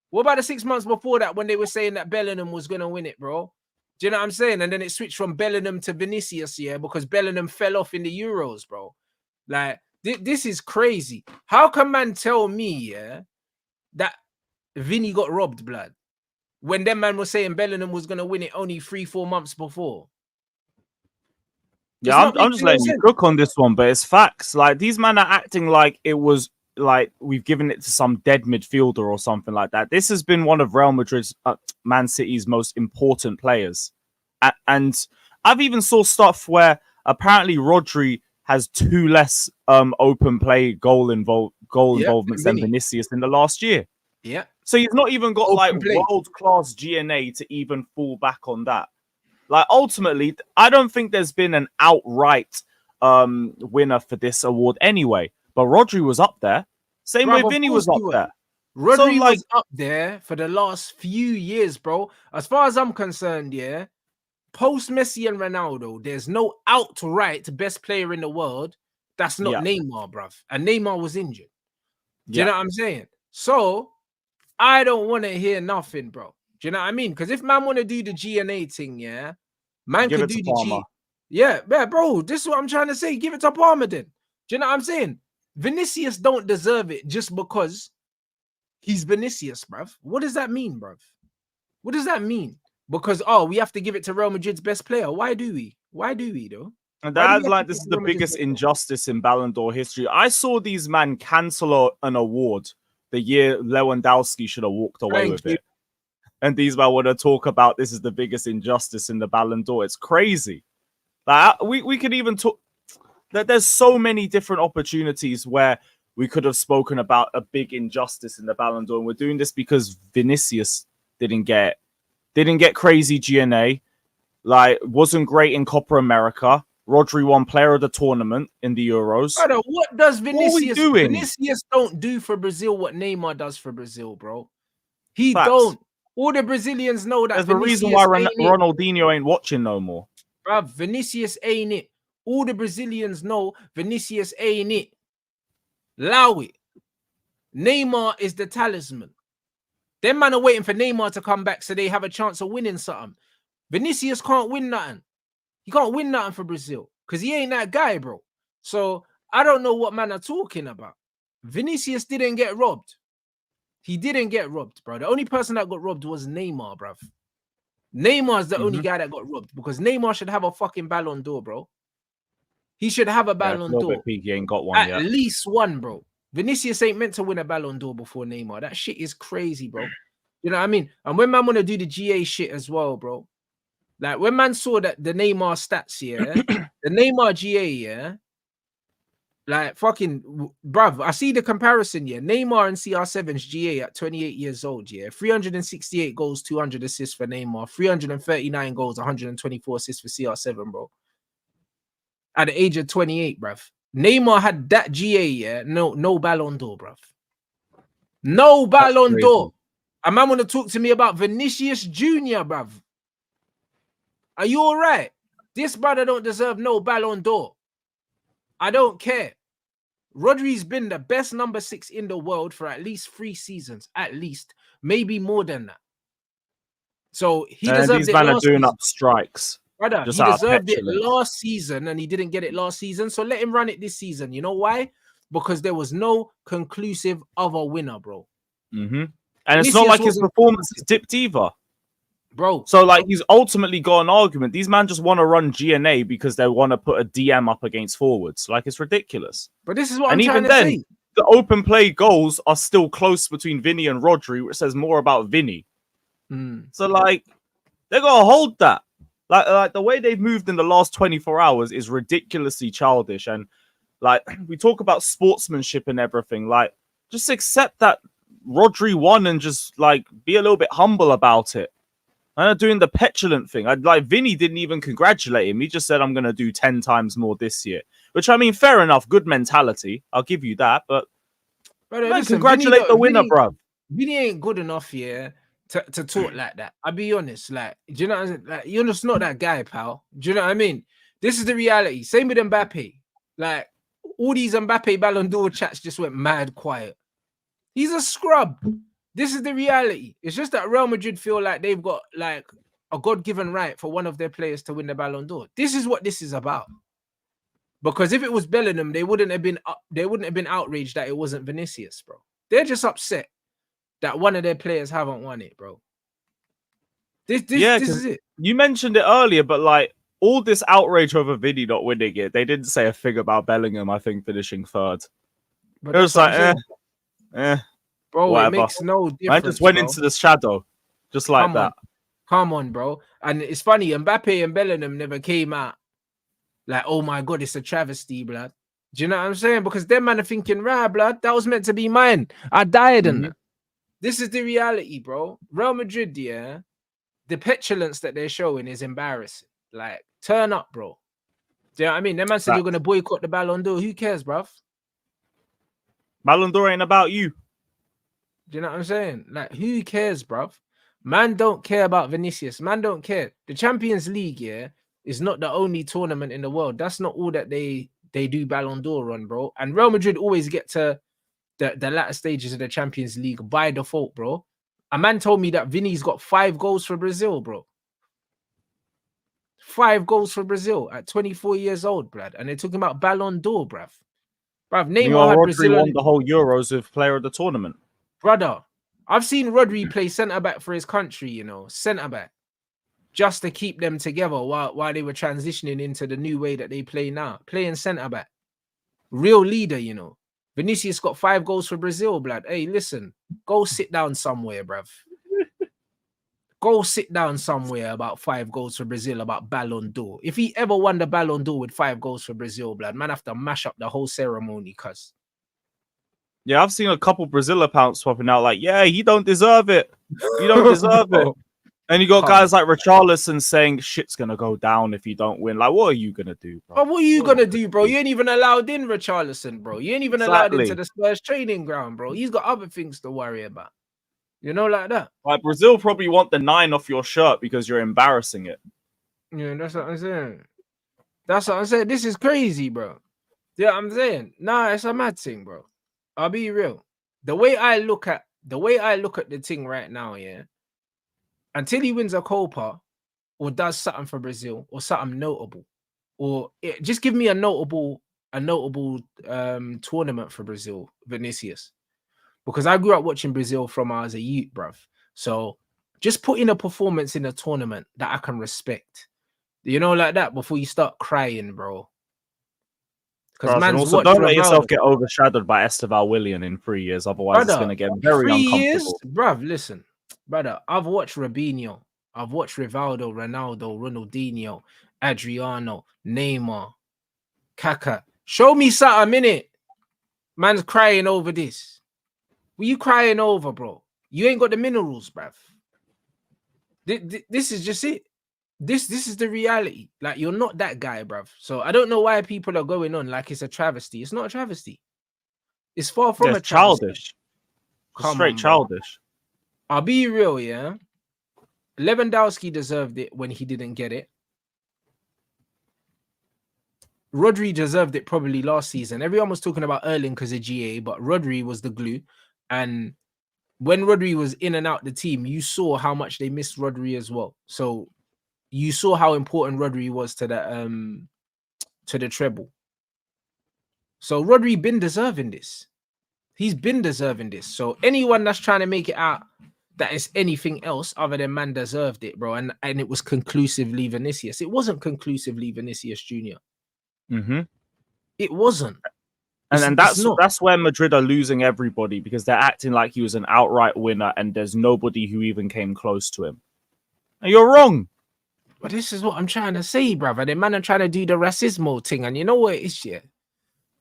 What about the 6 months before that when they were saying that Bellingham was going to win it, bro? Do you know what I'm saying? And then it switched from Bellingham to Vinicius, yeah, because Bellingham fell off in the Euros, bro. Like, this is crazy. How can man tell me, yeah, that Vinny got robbed, blood? When them man was saying Bellingham was going to win it only 3-4 months before. Yeah, I'm just letting you cook on this one, but it's facts. Like, these men are acting like it was like we've given it to some dead midfielder or something like that. This has been one of Real Madrid's, Man City's most important players. And I've even saw stuff where apparently Rodri has 2 less open play goal involvements than Vinicius in the last year. Yeah. So he's not even got world-class GNA to even fall back on that. Like, ultimately, I don't think there's been an outright winner for this award anyway. But Rodri was up there. Same way Vinny was up there. Rodri was up there for the last few years, bro. As far as I'm concerned, yeah, post Messi and Ronaldo, there's no outright best player in the world that's not Neymar, bruv. And Neymar was injured. Do you know what I'm saying? So I don't want to hear nothing, bro. Do you know what I mean? Because if man want to do the GNA thing, yeah, man could do the G. Yeah, bro, this is what I'm trying to say. Give it to Palmer then. Do you know what I'm saying? Vinicius don't deserve it just because he's Vinicius, bruv. What does that mean, bruv? What does that mean? Because, we have to give it to Real Madrid's best player. Why do we? Why do we, though? And that's like, this is the biggest injustice in Ballon d'Or history. I saw these men cancel an award the year Lewandowski should have walked away with it. And these men want to talk about this is the biggest injustice in the Ballon d'Or. It's crazy. Like, we could even talk... There's so many different opportunities where we could have spoken about a big injustice in the Ballon d'Or. And we're doing this because Vinicius didn't get crazy GNA, like wasn't great in Copa America, Rodri won Player of the Tournament in the Euros. Brother, what does Vinicius What are we doing? Vinicius don't do for Brazil what Neymar does for Brazil, bro. He Facts. don't. All the Brazilians know that There's a Vinicius reason why ain't it. Ronaldinho ain't watching no more. Bruv, Vinicius ain't it. All the Brazilians know Vinicius ain't it. Allow it. Neymar is the talisman. Them man are waiting for Neymar to come back so they have a chance of winning something. Vinicius can't win nothing. He can't win nothing for Brazil because he ain't that guy, bro. So I don't know what man are talking about. Vinicius didn't get robbed. He didn't get robbed, bro. The only person that got robbed was Neymar, bruv. Neymar's the only guy that got robbed because Neymar should have a fucking Ballon d'Or, bro. He should have a Ballon d'Or. He ain't got one At yet. least one, bro. Vinicius ain't meant to win a Ballon d'Or before Neymar. That shit is crazy, bro. You know what I mean? And when man want to do the GA shit as well, bro. Like when man saw that the Neymar stats, yeah, the Neymar GA, yeah, like fucking, bruv, I see the comparison, yeah. Neymar and CR7's GA at 28 years old, yeah. 368 goals, 200 assists for Neymar. 339 goals, 124 assists for CR7, bro. At the age of 28, bruv. Neymar had that GA, yeah. No Ballon d'Or, bruv. No Ballon d'Or. A man want to talk to me about Vinicius Jr, bruv. Are you all right? This brother don't deserve no Ballon d'Or. I don't care. Rodri's been the best number 6 in the world for at least 3 seasons. At least. Maybe more than that. So he deserved these it men are last doing season. up strikes. Brother, Just he out of deserved it petulance. last season and he didn't get it last season. So let him run it this season. You know why? Because there was no conclusive other winner, bro. And it's not like his performance is dipped either. Bro. So, like, he's ultimately got an argument. These men just want to run GNA because they want to put a DM up against forwards. Like, it's ridiculous. But this is what and I'm trying even to then, say. the open play goals are still close between Vinny and Rodri, which says more about Vinny. So, like, they got to hold that. Like the way they've moved in the last 24 hours is ridiculously childish. And, like, we talk about sportsmanship and everything. Like, just accept that Rodri won and just, like, be a little bit humble about it. I'm doing the petulant thing. Like Vinny didn't even congratulate him. He just said, I'm going to do 10 times more this year. Which, I mean, fair enough. Good mentality. I'll give you that. But Brother, man, listen, congratulate the winner, bruv. Vinny ain't good enough, yeah, to talk like that. I'll be honest. Like, do you know what I mean? Like, you're just not that guy, pal. Do you know what I mean? This is the reality. Same with Mbappe. Like, all these Mbappe Ballon d'Or chats just went mad quiet. He's a scrub. This is the reality. It's just that Real Madrid feel like they've got like a God-given right for one of their players to win the Ballon d'Or. This is what this is about. Because if it was Bellingham, they wouldn't have been outraged that it wasn't Vinicius, bro. They're just upset that one of their players haven't won it, bro. This is it. You mentioned it earlier, but like all this outrage over Vinny not winning it, they didn't say a thing about Bellingham, I think, finishing third. But it was like, bro, whatever. It makes no difference. I just went bro. into the shadow, just like that. Come on, bro. And it's funny, Mbappe and Bellingham never came out like, oh my God, it's a travesty, blood. Do you know what I'm saying? Because them man are thinking, right, blood, that was meant to be mine. I died in that. This is the reality, bro. Real Madrid, yeah, the petulance that they're showing is embarrassing. Like, turn up, bro. Do you know what I mean? Them man said you're going to boycott the Ballon d'Or. Who cares, bruv? Ballon d'Or ain't about you. Do you know what I'm saying? Like, who cares, bruv? Man don't care about Vinicius. Man don't care. The Champions League, yeah, is not the only tournament in the world. That's not all that they do Ballon d'Or on, bro. And Real Madrid always get to the latter stages of the Champions League by default, bro. A man told me that Vinny's got 5 goals for Brazil, bro. 5 goals for Brazil at 24 years old, bruv. And they're talking about Ballon d'Or, bruv. Bruv, Neymar had Brazil won the whole Euros with player of the tournament. Brother, I've seen Rodri play centre-back for his country, you know, centre-back. Just to keep them together while they were transitioning into the new way that they play now. Playing centre-back. Real leader, you know. Vinicius got 5 goals for Brazil, blood. Hey, listen, go sit down somewhere, bruv. Go sit down somewhere about 5 goals for Brazil, about Ballon d'Or. If he ever won the Ballon d'Or with 5 goals for Brazil, blood, man have to mash up the whole ceremony, cuz. Yeah, I've seen a couple Brazil accounts swapping out like, yeah, he don't deserve it. You don't deserve it. And you got Come guys like Richarlison saying shit's gonna go down if you don't win. Like, what are you gonna do, bro? But what are you gonna do, bro? You ain't even allowed in Richarlison, bro. You ain't even allowed into Exactly. the Spurs training ground, bro. He's got other things to worry about. You know, like that. Like Brazil probably want the 9 off your shirt because you're embarrassing it. Yeah, that's what I'm saying. That's what I'm saying. This is crazy, bro. Yeah, I'm saying. Nah, it's a mad thing, bro. I'll be real. The way I look at the thing right now, yeah. Until he wins a Copa or does something for Brazil or something notable, or just give me a notable tournament for Brazil, Vinicius. Because I grew up watching Brazil from I was a youth, bruv. So just put in a performance in a tournament that I can respect. You know, like that before you start crying, bro. Because man's also watched don't let Ronaldo. yourself get overshadowed by Esteval Willian in 3 years. Otherwise, it's going to get very 3 uncomfortable. years, bruv, listen. Brother, I've watched Robinho. I've watched Rivaldo, Ronaldo, Ronaldinho, Adriano, Neymar, Kaká. Show me something, innit? Man's crying over this. What you crying over, bro? You ain't got the minerals, bruv. This is just it. This is the reality. Like, you're not that guy, bruv. So I don't know why people are going on like it's a travesty. It's not a travesty. It's far from a travesty. Childish. Come Straight on, childish. I'll be real, yeah. Lewandowski deserved it when he didn't get it. Rodri deserved it probably last season. Everyone was talking about Erling because of GA, but Rodri was the glue. And when Rodri was in and out the team, you saw how much they missed Rodri as well. So you saw how important Rodri was to the treble. So Rodri been deserving this. He's been deserving this. So anyone that's trying to make it out that it's anything else other than man deserved it, bro. And it was conclusively Vinicius. It wasn't conclusively Vinicius Jr. Mm-hmm. It wasn't. And that's where Madrid are losing everybody because they're acting like he was an outright winner and there's nobody who even came close to him. And you're wrong. But this is what I'm trying to say, brother. The man are trying to do the racismo thing. And you know what it is, yeah?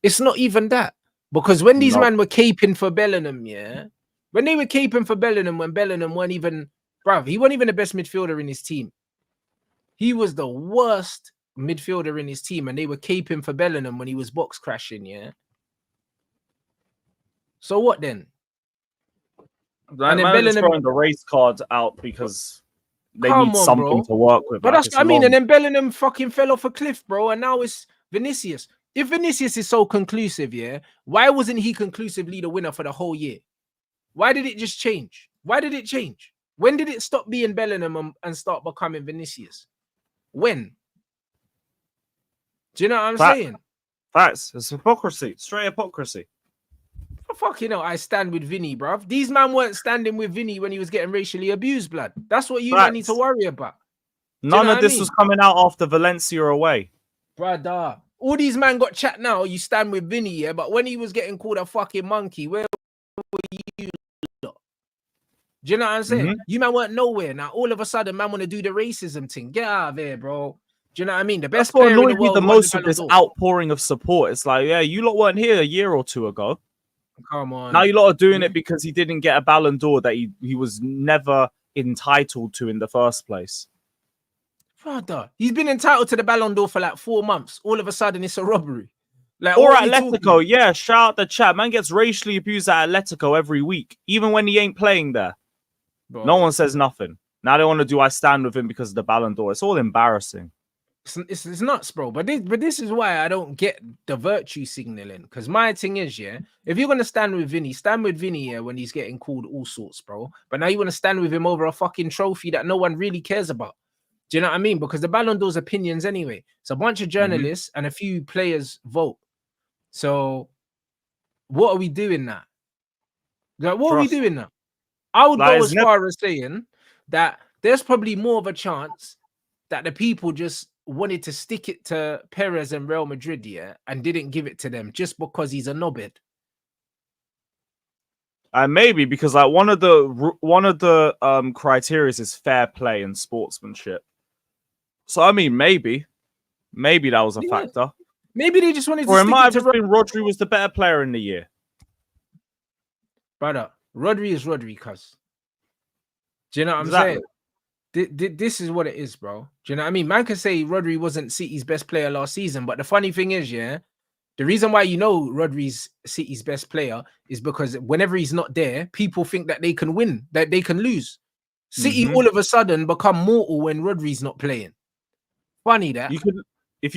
It's not even that. Because when these men were caping for Bellingham, yeah? When they were caping for Bellingham, when Bellingham weren't even, bruv, he wasn't even the best midfielder in his team. He was the worst midfielder in his team, and they were caping for Bellingham when he was box crashing, yeah? So what then? And then Bellingham throwing the race cards out because they need something to work with. But that's what I mean. And then Bellingham fucking fell off a cliff, bro. And now it's Vinicius. If Vinicius is so conclusive, yeah, why wasn't he conclusively the winner for the whole year? Why did it just change? Why did it change? When did it stop being Bellingham and start becoming Vinicius? When? Do you know what I'm saying? Facts. It's hypocrisy. Straight hypocrisy. Fuck, you know, I stand with Vinny, bruv. These men weren't standing with Vinny when he was getting racially abused, blood. That's what you need to worry about. None of this was coming out after Valencia away. Brother. All these men got chat now, you stand with Vinny, yeah? But when he was getting called a fucking monkey, where were you? Do you know what I'm saying? Mm-hmm. You man weren't nowhere. Now all of a sudden, man want to do the racism thing. Get out of there, bro. Do you know what I mean? The best player in the world. The most of this outpouring of support. It's like, yeah, you lot weren't here a year or two ago. Come on. Now you lot are doing it because he didn't get a Ballon d'Or that he was never entitled to in the first place. Brother, he's been entitled to the Ballon d'Or for like 4 months. All of a sudden, it's a robbery. Like, or Atletico, yeah, shout out the chat. Man gets racially abused at Atletico every week, even when he ain't playing there. Bro. No one says nothing. Now they want to do I stand with him because of the Ballon d'Or. It's all embarrassing. It's nuts, bro. But this is why I don't get the virtue signaling. Because my thing is, yeah, if you're gonna stand with Vinny, yeah, when he's getting called all sorts, bro. But now you want to stand with him over a fucking trophy that no one really cares about. Do you know what I mean? Because the Ballon d'Or's opinions anyway. It's a bunch of journalists and a few players vote. So what are we doing now? Like, what are we doing now? I would go as far as saying that there's probably more of a chance that the people just wanted to stick it to Perez and Real Madrid, yeah, and didn't give it to them just because he's a knobhead. Maybe because like one of the criteria is fair play and sportsmanship. So I mean, maybe that was a factor. Maybe they just wanted to. Or it might have just been Rodri was the better player in the year. Brother, Rodri is Rodri, cuz. Do you know what I'm saying? This is what it is, bro. Do you know what I mean? Man can say Rodri wasn't City's best player last season, but the funny thing is, yeah, the reason why you know Rodri's City's best player is because whenever he's not there, people think that they can win, that they can lose. City all of a sudden become mortal when Rodri's not playing. Funny that. You could, if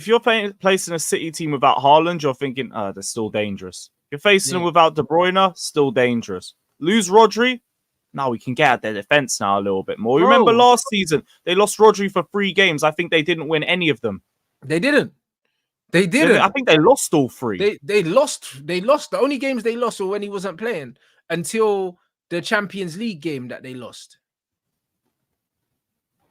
you're placing a City team without Haaland, you're thinking, they're still dangerous. If you're facing them without De Bruyne, still dangerous. Lose Rodri, now we can get at their defense now a little bit more. Bro. Remember last season, they lost Rodri for 3 games. I think they didn't win any of them. They didn't. They didn't. I think they lost all 3. They lost. They lost. The only games they lost were when he wasn't playing until the Champions League game that they lost.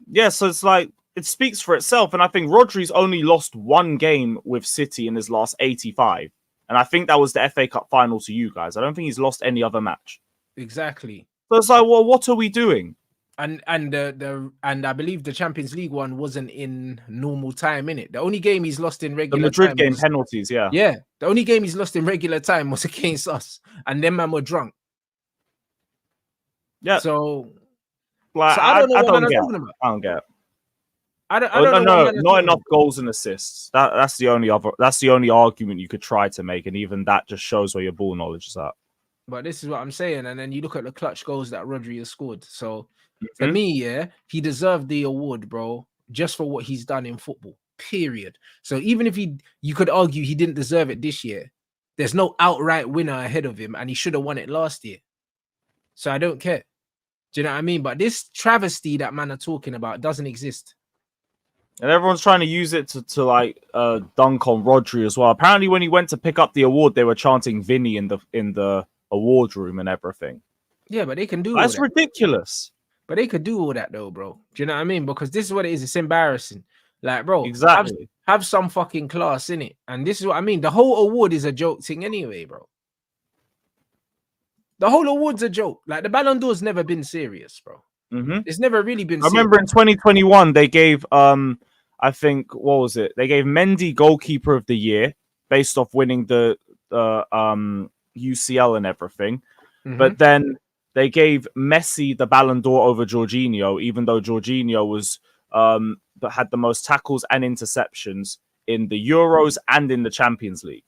Yeah, so it's like, it speaks for itself. And I think Rodri's only lost 1 game with City in his last 85. And I think that was the FA Cup final to you guys. I don't think he's lost any other match. Exactly. So it's like, well, what are we doing? And I believe the Champions League one wasn't in normal time, innit? The only game he's lost in regular the Madrid time game was, penalties, yeah. Yeah. The only game he's lost in regular time was against us. And them man were drunk. Yeah. So, like, I don't know what get talking about. I don't get it. I don't know. Not enough goals and assists. That's the only argument you could try to make, and even that just shows where your ball knowledge is at. But this is what I'm saying, and then you look at the clutch goals that Rodri has scored. So for me, yeah, he deserved the award, bro, just for what he's done in football. Period. So even if you could argue he didn't deserve it this year, there's no outright winner ahead of him, and he should have won it last year. So I don't care. Do you know what I mean? But this travesty that man are talking about doesn't exist. And everyone's trying to use it to like dunk on Rodri as well. Apparently, when he went to pick up the award, they were chanting Vinny in the award room and everything. Yeah, but they can do that's all that. ridiculous. But they could do all that though, bro. Do you know what I mean? Because this is what it is. It's embarrassing. Like, bro, exactly. Have some fucking class in it. And this is what I mean. The whole award is a joke thing anyway, bro. The whole award's a joke. Like the Ballon d'Or's never been serious, bro. It's never really been serious. I remember in 2021, they gave I think, what was it? They gave Mendy goalkeeper of the year based off winning the UCL and everything. But then they gave Messi the Ballon d'Or over Jorginho, even though Jorginho was that had the most tackles and interceptions in the Euros and in the Champions League.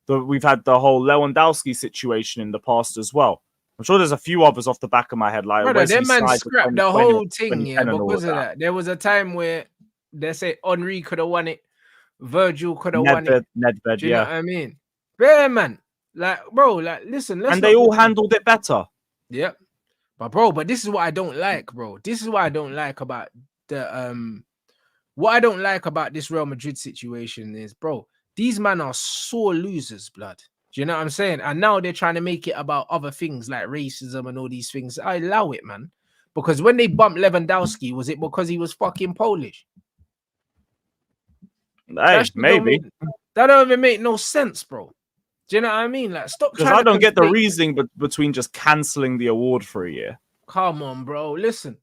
We've had the whole Lewandowski situation in the past as well. I'm sure there's a few others off the back of my head. Like, them man scrapped the whole thing, yeah, because of that. There was a time where they say Henry could have won it, Virgil could have won it. Nedved, do you know what I mean? Yeah, man. Like, bro, like, listen. And they all handled it better. Yep. But this is what I don't like, bro. This is what I don't like about the what I don't like about this Real Madrid situation is, bro, these men are sore losers, blood. Do you know what I'm saying? And now they're trying to make it about other things like racism and all these things. I allow it, man. Because when they bumped Lewandowski, was it because he was fucking Polish? Hey, maybe. That don't even make no sense, bro. Do you know what I mean? Like, stop. Because I don't get the reasoning between just cancelling the award for a year. Come on, bro. Listen,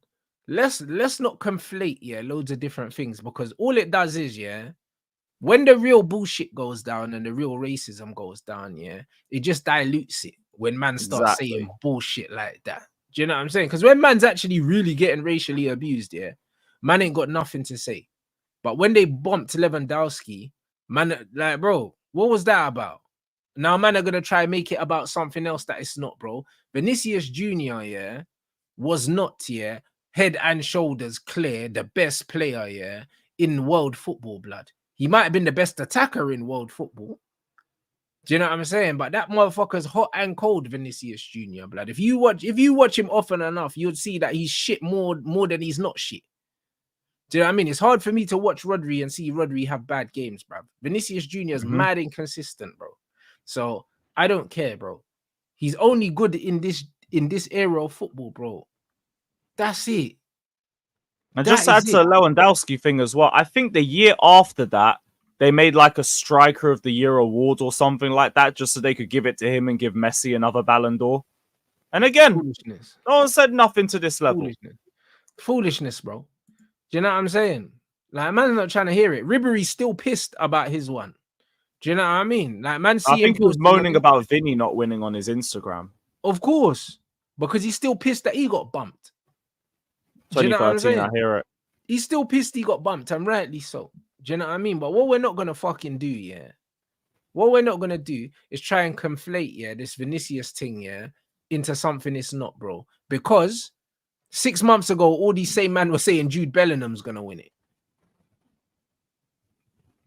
let's not conflate, yeah, loads of different things, because all it does is, yeah, when the real bullshit goes down and the real racism goes down, yeah, it just dilutes it when man starts saying bullshit like that. Do you know what I'm saying? Because when man's actually really getting racially abused, yeah, man ain't got nothing to say. But when they bumped Lewandowski, man, like, bro, what was that about? Now, man are going to try and make it about something else that it's not, bro. Vinicius Jr, yeah, was not, yeah, head and shoulders clear the best player, yeah, in world football, blood. He might have been the best attacker in world football. Do you know what I'm saying? But that motherfucker's hot and cold, Vinicius Jr, blood. If you watch him often enough, you'd see that he's shit more than he's not shit. Do you know what I mean? It's hard for me to watch Rodri and see Rodri have bad games, bro. Vinicius Jr is mad inconsistent, bro. So I don't care, bro. He's only good in this era of football, bro. That's it. And just add to the Lewandowski thing as well. I think the year after that, they made like a Striker of the Year award or something like that, just so they could give it to him and give Messi another Ballon d'Or. And again, foolishness. No one said nothing to this level. Foolishness, bro. Do you know what I'm saying? Like, man's not trying to hear it. Ribery's still pissed about his one. Do you know what I mean? Like, man, I think he was moaning about Vinny not winning on his Instagram. Of course, because he's still pissed that he got bumped. Do you know what I'm 2013, I saying? hear it. He's still pissed he got bumped, and rightly so. Do you know what I mean? But what we're not gonna fucking do, yeah. What we're not gonna do is try and conflate, yeah, this Vinicius thing, yeah, into something it's not, bro. Because 6 months ago, all these same men were saying Jude Bellingham's gonna win it.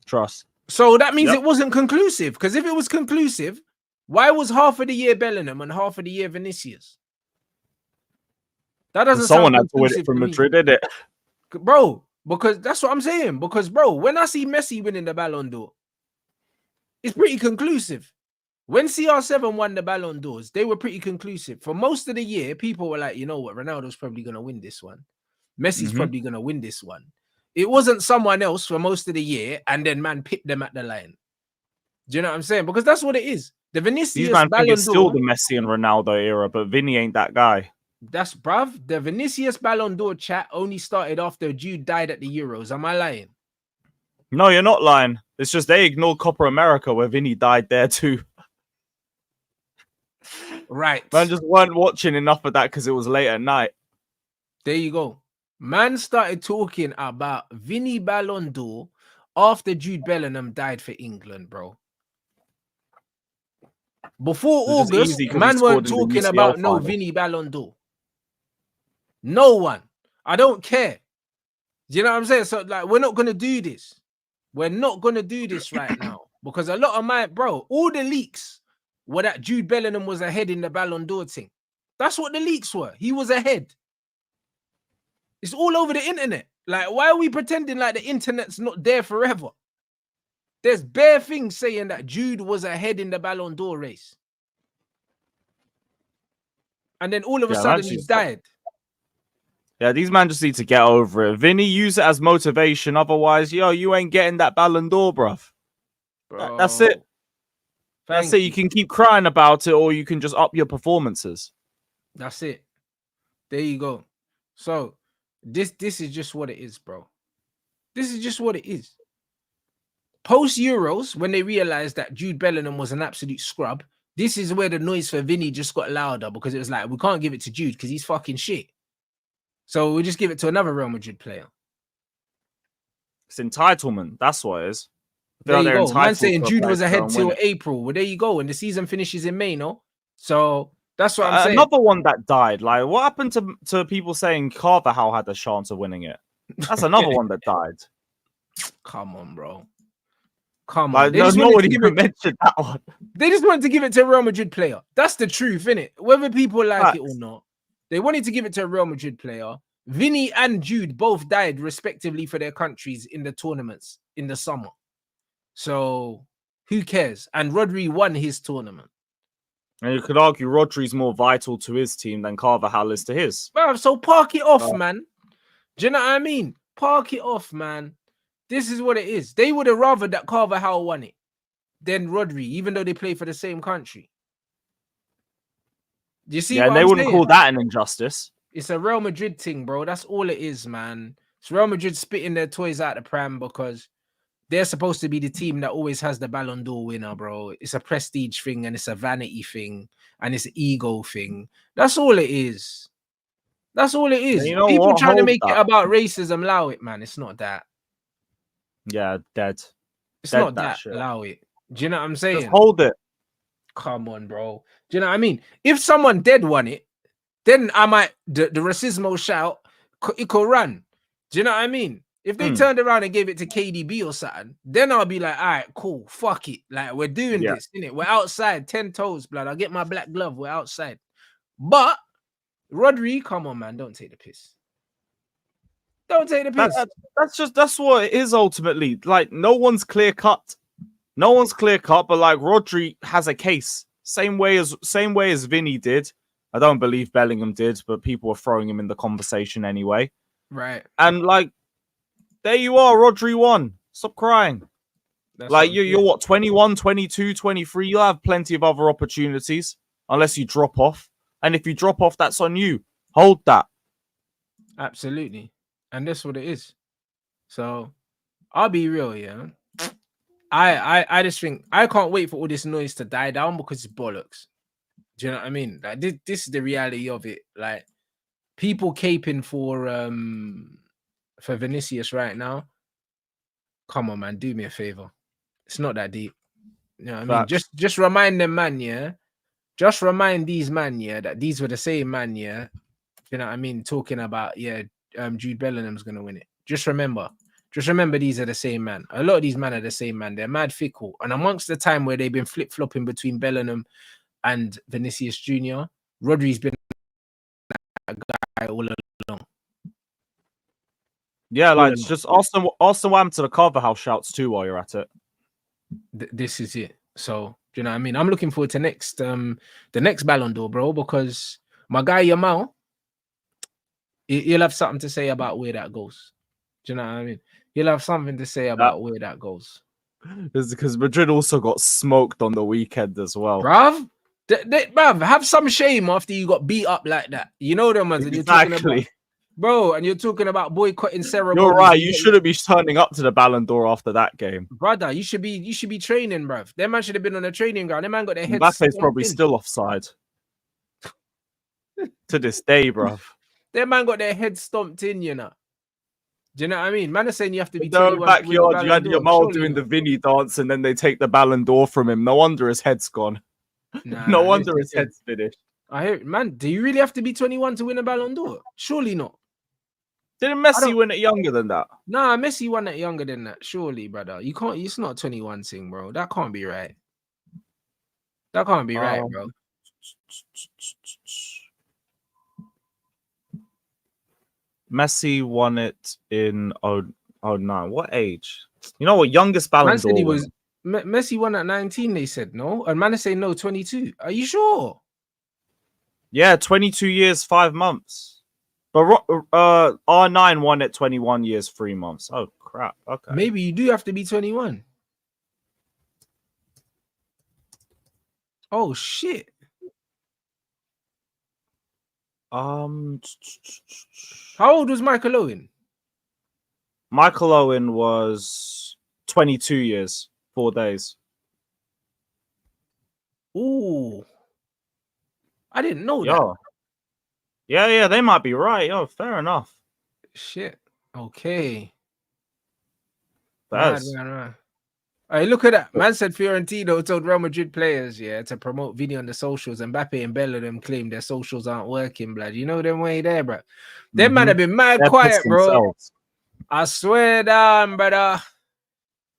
Trust. So that means it wasn't conclusive. Because if it was conclusive, why was half of the year Bellingham and half of the year Vinicius? That doesn't Someone sound had to win it from Madrid, did it? Bro, because that's what I'm saying. Because, bro, when I see Messi winning the Ballon d'Or, it's pretty conclusive. When CR7 won the Ballon d'Ors, they were pretty conclusive. For most of the year, people were like, you know what, Ronaldo's probably going to win this one. Messi's probably going to win this one. It wasn't someone else for most of the year, and then man pipped them at the line. Do you know what I'm saying? Because that's what it is. The Vinicius These man think Ballon it's still d'Or, the Messi and Ronaldo era, but Vinny ain't that guy. that's bruv. The Vinicius Ballon d'Or chat only started after Jude died at the Euros. Am I lying? No, you're not lying. It's just they ignored Copa America where Vinny died there too. Right. Man just weren't watching enough of that because it was late at night. There you go. Man started talking about Vinny Ballon d'Or after Jude Bellingham died for England, bro. Before August, man weren't talking about no Vinny Ballon d'Or. No one. I don't care. Do you know what I'm saying? So, like, we're not going to do this. We're not going to do this right now. Because a lot of my, bro, all the leaks were that Jude Bellingham was ahead in the Ballon d'Or thing. That's what the leaks were. He was ahead. It's all over the internet. Like, why are we pretending like the internet's not there forever? There's bare things saying that Jude was ahead in the Ballon d'Or race. And then all of a sudden he died. Yeah, these men just need to get over it. Vinny, use it as motivation. Otherwise, yo, you ain't getting that Ballon d'Or, bruv. That's it. That's it. You can keep crying about it, or you can just up your performances. That's it. There you go. So this is just what it is, bro. This is just what it is. Post Euros, when they realized that Jude Bellingham was an absolute scrub, this is where the noise for Vinny just got louder, because it was like, we can't give it to Jude because he's fucking shit. So we just give it to another Real Madrid player. It's entitlement. That's what it is. There you go. Man saying Jude was ahead till April. Well, there you go. And the season finishes in May, no? So that's what I'm saying. Another one that died. Like, what happened to people saying Carvajal had a chance of winning it? That's another one that died. Come on, bro. Come like, on. There's nobody even mentioned that one. They just wanted to give it to a Real Madrid player. That's the truth, innit? Whether people like it or not. They wanted to give it to a Real Madrid player. Vinny and Jude both died respectively for their countries in the tournaments in the summer. So who cares? And Rodri won his tournament. And you could argue Rodri's more vital to his team than Carvajal is to his. So park it off, man. Do you know what I mean? Park it off, man. This is what it is. They would have rather that Carvajal won it than Rodri, even though they play for the same country. Do you see? Yeah, and they wouldn't call that an injustice. It's a Real Madrid thing, bro. That's all it is, man. It's Real Madrid spitting their toys out the pram because they're supposed to be the team that always has the Ballon d'Or winner, bro. It's a prestige thing and it's a vanity thing and it's an ego thing. That's all it is. That's all it is. You know people what? trying to make it about racism, allow it, man. It's not that. Yeah, dead. It's not that. Allow it. Do you know what I'm saying? Just hold it. Come on, bro. Do you know what I mean? If someone dead won it, then I might, the racismo shout, it could run. Do you know what I mean? If they turned around and gave it to KDB or something, then I'll be like, all right, cool, fuck it. Like, we're doing this, innit? We're outside, 10 toes, blood. I'll get my black glove. We're outside. But Rodri, come on, man. Don't take the piss. Don't take the piss. That's what it is ultimately. Like, no one's clear cut. No one's clear cut, but like Rodri has a case. Same way as Vinny did. I don't believe Bellingham did, but people were throwing him in the conversation anyway. Right. And like, there you are, Rodri won. Stop crying. That's like, you're what, 21, 22, 23? You'll have plenty of other opportunities unless you drop off. And if you drop off, that's on you. Hold that. Absolutely. And that's what it is. So I'll be real, yeah. I just think I can't wait for all this noise to die down because it's bollocks. Do you know what I mean? Like this is the reality of it. Like people caping for Vinicius right now. Come on, man, do me a favor. It's not that deep. You know what I mean? Just remind them, man, yeah. Just remind these man, yeah, that these were the same man, yeah. You know what I mean? Talking about, yeah, Jude Bellingham's gonna win it. Just remember these are the same man. A lot of these men are the same man. They're mad fickle. And amongst the time where they've been flip-flopping between Bellingham and Vinicius Jr., Rodri's been that guy all along. Yeah, like just Austin Wham to the Carver House shouts too while you're at it. This is it. So, do you know what I mean? I'm looking forward to the next Ballon d'Or, bro, because my guy Yamal, he'll have something to say about where that goes. Do you know what I mean? He'll have something to say about where that goes. It's because Madrid also got smoked on the weekend as well. Bruv, bruv, have some shame after you got beat up like that. You know them ones. Exactly. And you're talking about boycotting ceremonies. You're right. You shouldn't be turning up to the Ballon d'Or after that game. Brother, you should be training, bruv. That man should have been on the training ground. That man got their head. Mbappe's probably still offside. To this day, bruv. That man got their head stomped in, you know. Do you know what I mean? Man is saying you have to be in the backyard. You had Yamal doing the Vinny dance, and then they take the Ballon d'Or from him. No wonder his head's gone. Nah, no wonder his head's finished. I hear, man. Do you really have to be 21 to win a Ballon d'Or? Surely not. Didn't Messi win it younger than that? Nah, Messi won it younger than that. Surely, brother. You can't. It's not 21 thing, bro. That can't be right. That can't be right, bro. Messi won it in 09. What age? You know what? Youngest Ballon d'Or. Messi won at 19. They said no, and man say no, 22. Are you sure? Yeah, 22 years, 5 months. But R9 won at 21 years, 3 months. Oh crap! Okay, maybe you do have to be 21. Oh shit. How old was Michael Owen? Michael Owen was 22 years, 4 days. Ooh, I didn't know that. Yeah, they might be right. Yo, fair enough. Shit. Okay. Right. Hey, look at that. Man said Fiorentino told Real Madrid players, to promote video on the socials. And Mbappe and Bellingham claim their socials aren't working, blood. You know them way there, bro. Them man have been mad quiet, bro. Themselves. I swear down, brother.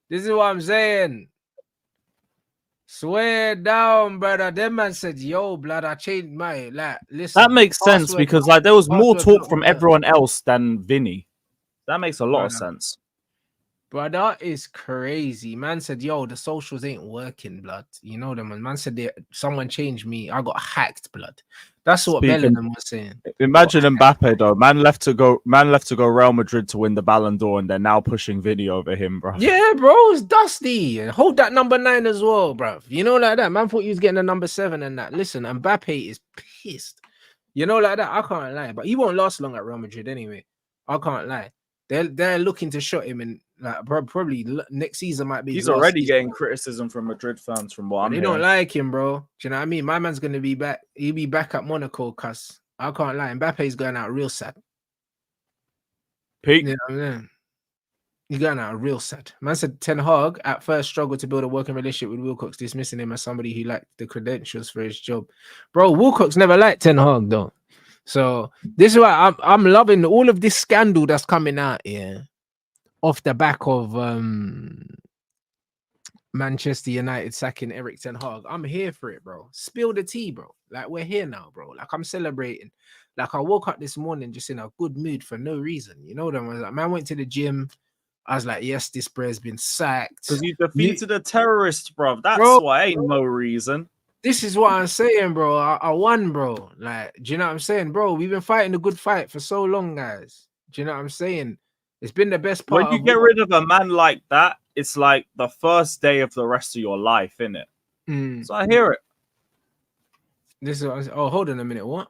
This is what I'm saying. Swear down, brother. Them man said, yo, blood, I changed my listen. That makes sense because there was more talk from everyone else than Vinny. That makes a lot of sense. But that is crazy. Man said, yo, the socials ain't working, blood. You know them. Man said someone changed me. I got hacked, blood. That's what Bellingham was saying. Imagine Mbappe though. Man left to go Real Madrid to win the Ballon d'Or, and they're now pushing Vinny over him, bro. Yeah, bro, it's dusty. Hold that number 9 as well, bro. You know, like that. Man thought he was getting a number 7 and that. Listen, Mbappe is pissed. You know, like that. I can't lie, but he won't last long at Real Madrid anyway. I can't lie. They're looking to shut him in. Like probably next season might be. He's already getting criticism from Madrid fans from what I'm hearing. They don't like him, bro. Do you know what I mean? My man's gonna be back. He'll be back at Monaco, cuz I can't lie. Mbappe's going out real sad. Peak. You know what I mean? He's going out real sad. Man said Ten Hag at first struggled to build a working relationship with Wilcox, dismissing him as somebody who lacked the credentials for his job. Bro, Wilcox never liked Ten Hag though. So this is why I'm loving all of this scandal that's coming out here. Off the back of Manchester United sacking Erik ten Hag. I'm here for it, bro. Spill the tea, bro. Like, we're here now, bro. Like, I'm celebrating. Like, I woke up this morning just in a good mood for no reason. You know what I was like, man, I went to the gym. I was like, yes, this bro's been sacked. Because you defeated a terrorist, bro. That's why. Ain't no reason. This is what I'm saying, bro. I won, bro. Like, do you know what I'm saying? Bro, we've been fighting a good fight for so long, guys. Do you know what I'm saying? It's been the best part. When you get rid of a man like that, it's like the first day of the rest of your life, innit? So I hear it. This is hold on a minute. What?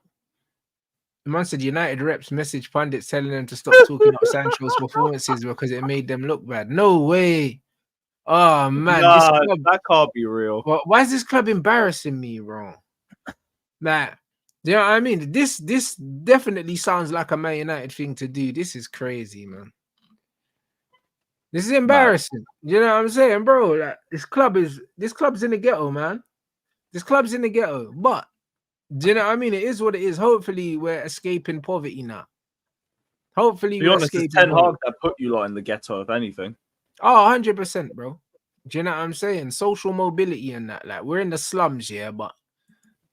The man said United reps message pundits telling them to stop talking about Sancho's performances because it made them look bad. No way. Oh man, that can't be real. Why is this club embarrassing me, bro? Like, Do you know what I mean? This definitely sounds like a Man United thing to do. This is crazy, man. This is embarrassing. You know what I'm saying, bro? Like, this club's in the ghetto, man. This club's in the ghetto. But do you know what I mean? It is what it is. Hopefully, we're escaping poverty now. Hopefully, To be we're honest, it's escaping Ten Hag that put you lot in the ghetto, if anything. Oh, 100%, bro. Do you know what I'm saying? Social mobility and that. Like, we're in the slums, yeah, but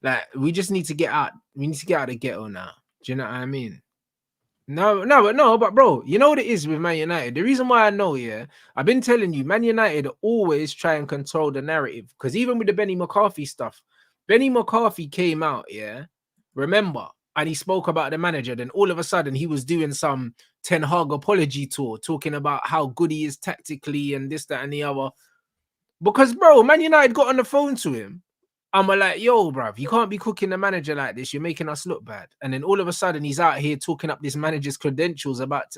like, we just need to get out. We need to get out of the ghetto now. Do you know what I mean? But bro, you know what it is with Man United? The reason why I know, yeah, I've been telling you, Man United always try and control the narrative. Because even with the Benny McCarthy stuff, Benny McCarthy came out, yeah, remember, and he spoke about the manager. Then all of a sudden, he was doing some Ten Hag apology tour, talking about how good he is tactically and this, that, and the other. Because, bro, Man United got on the phone to him. And we're like, yo, bruv, you can't be cooking the manager like this. You're making us look bad. And then all of a sudden, he's out here talking up this manager's credentials about...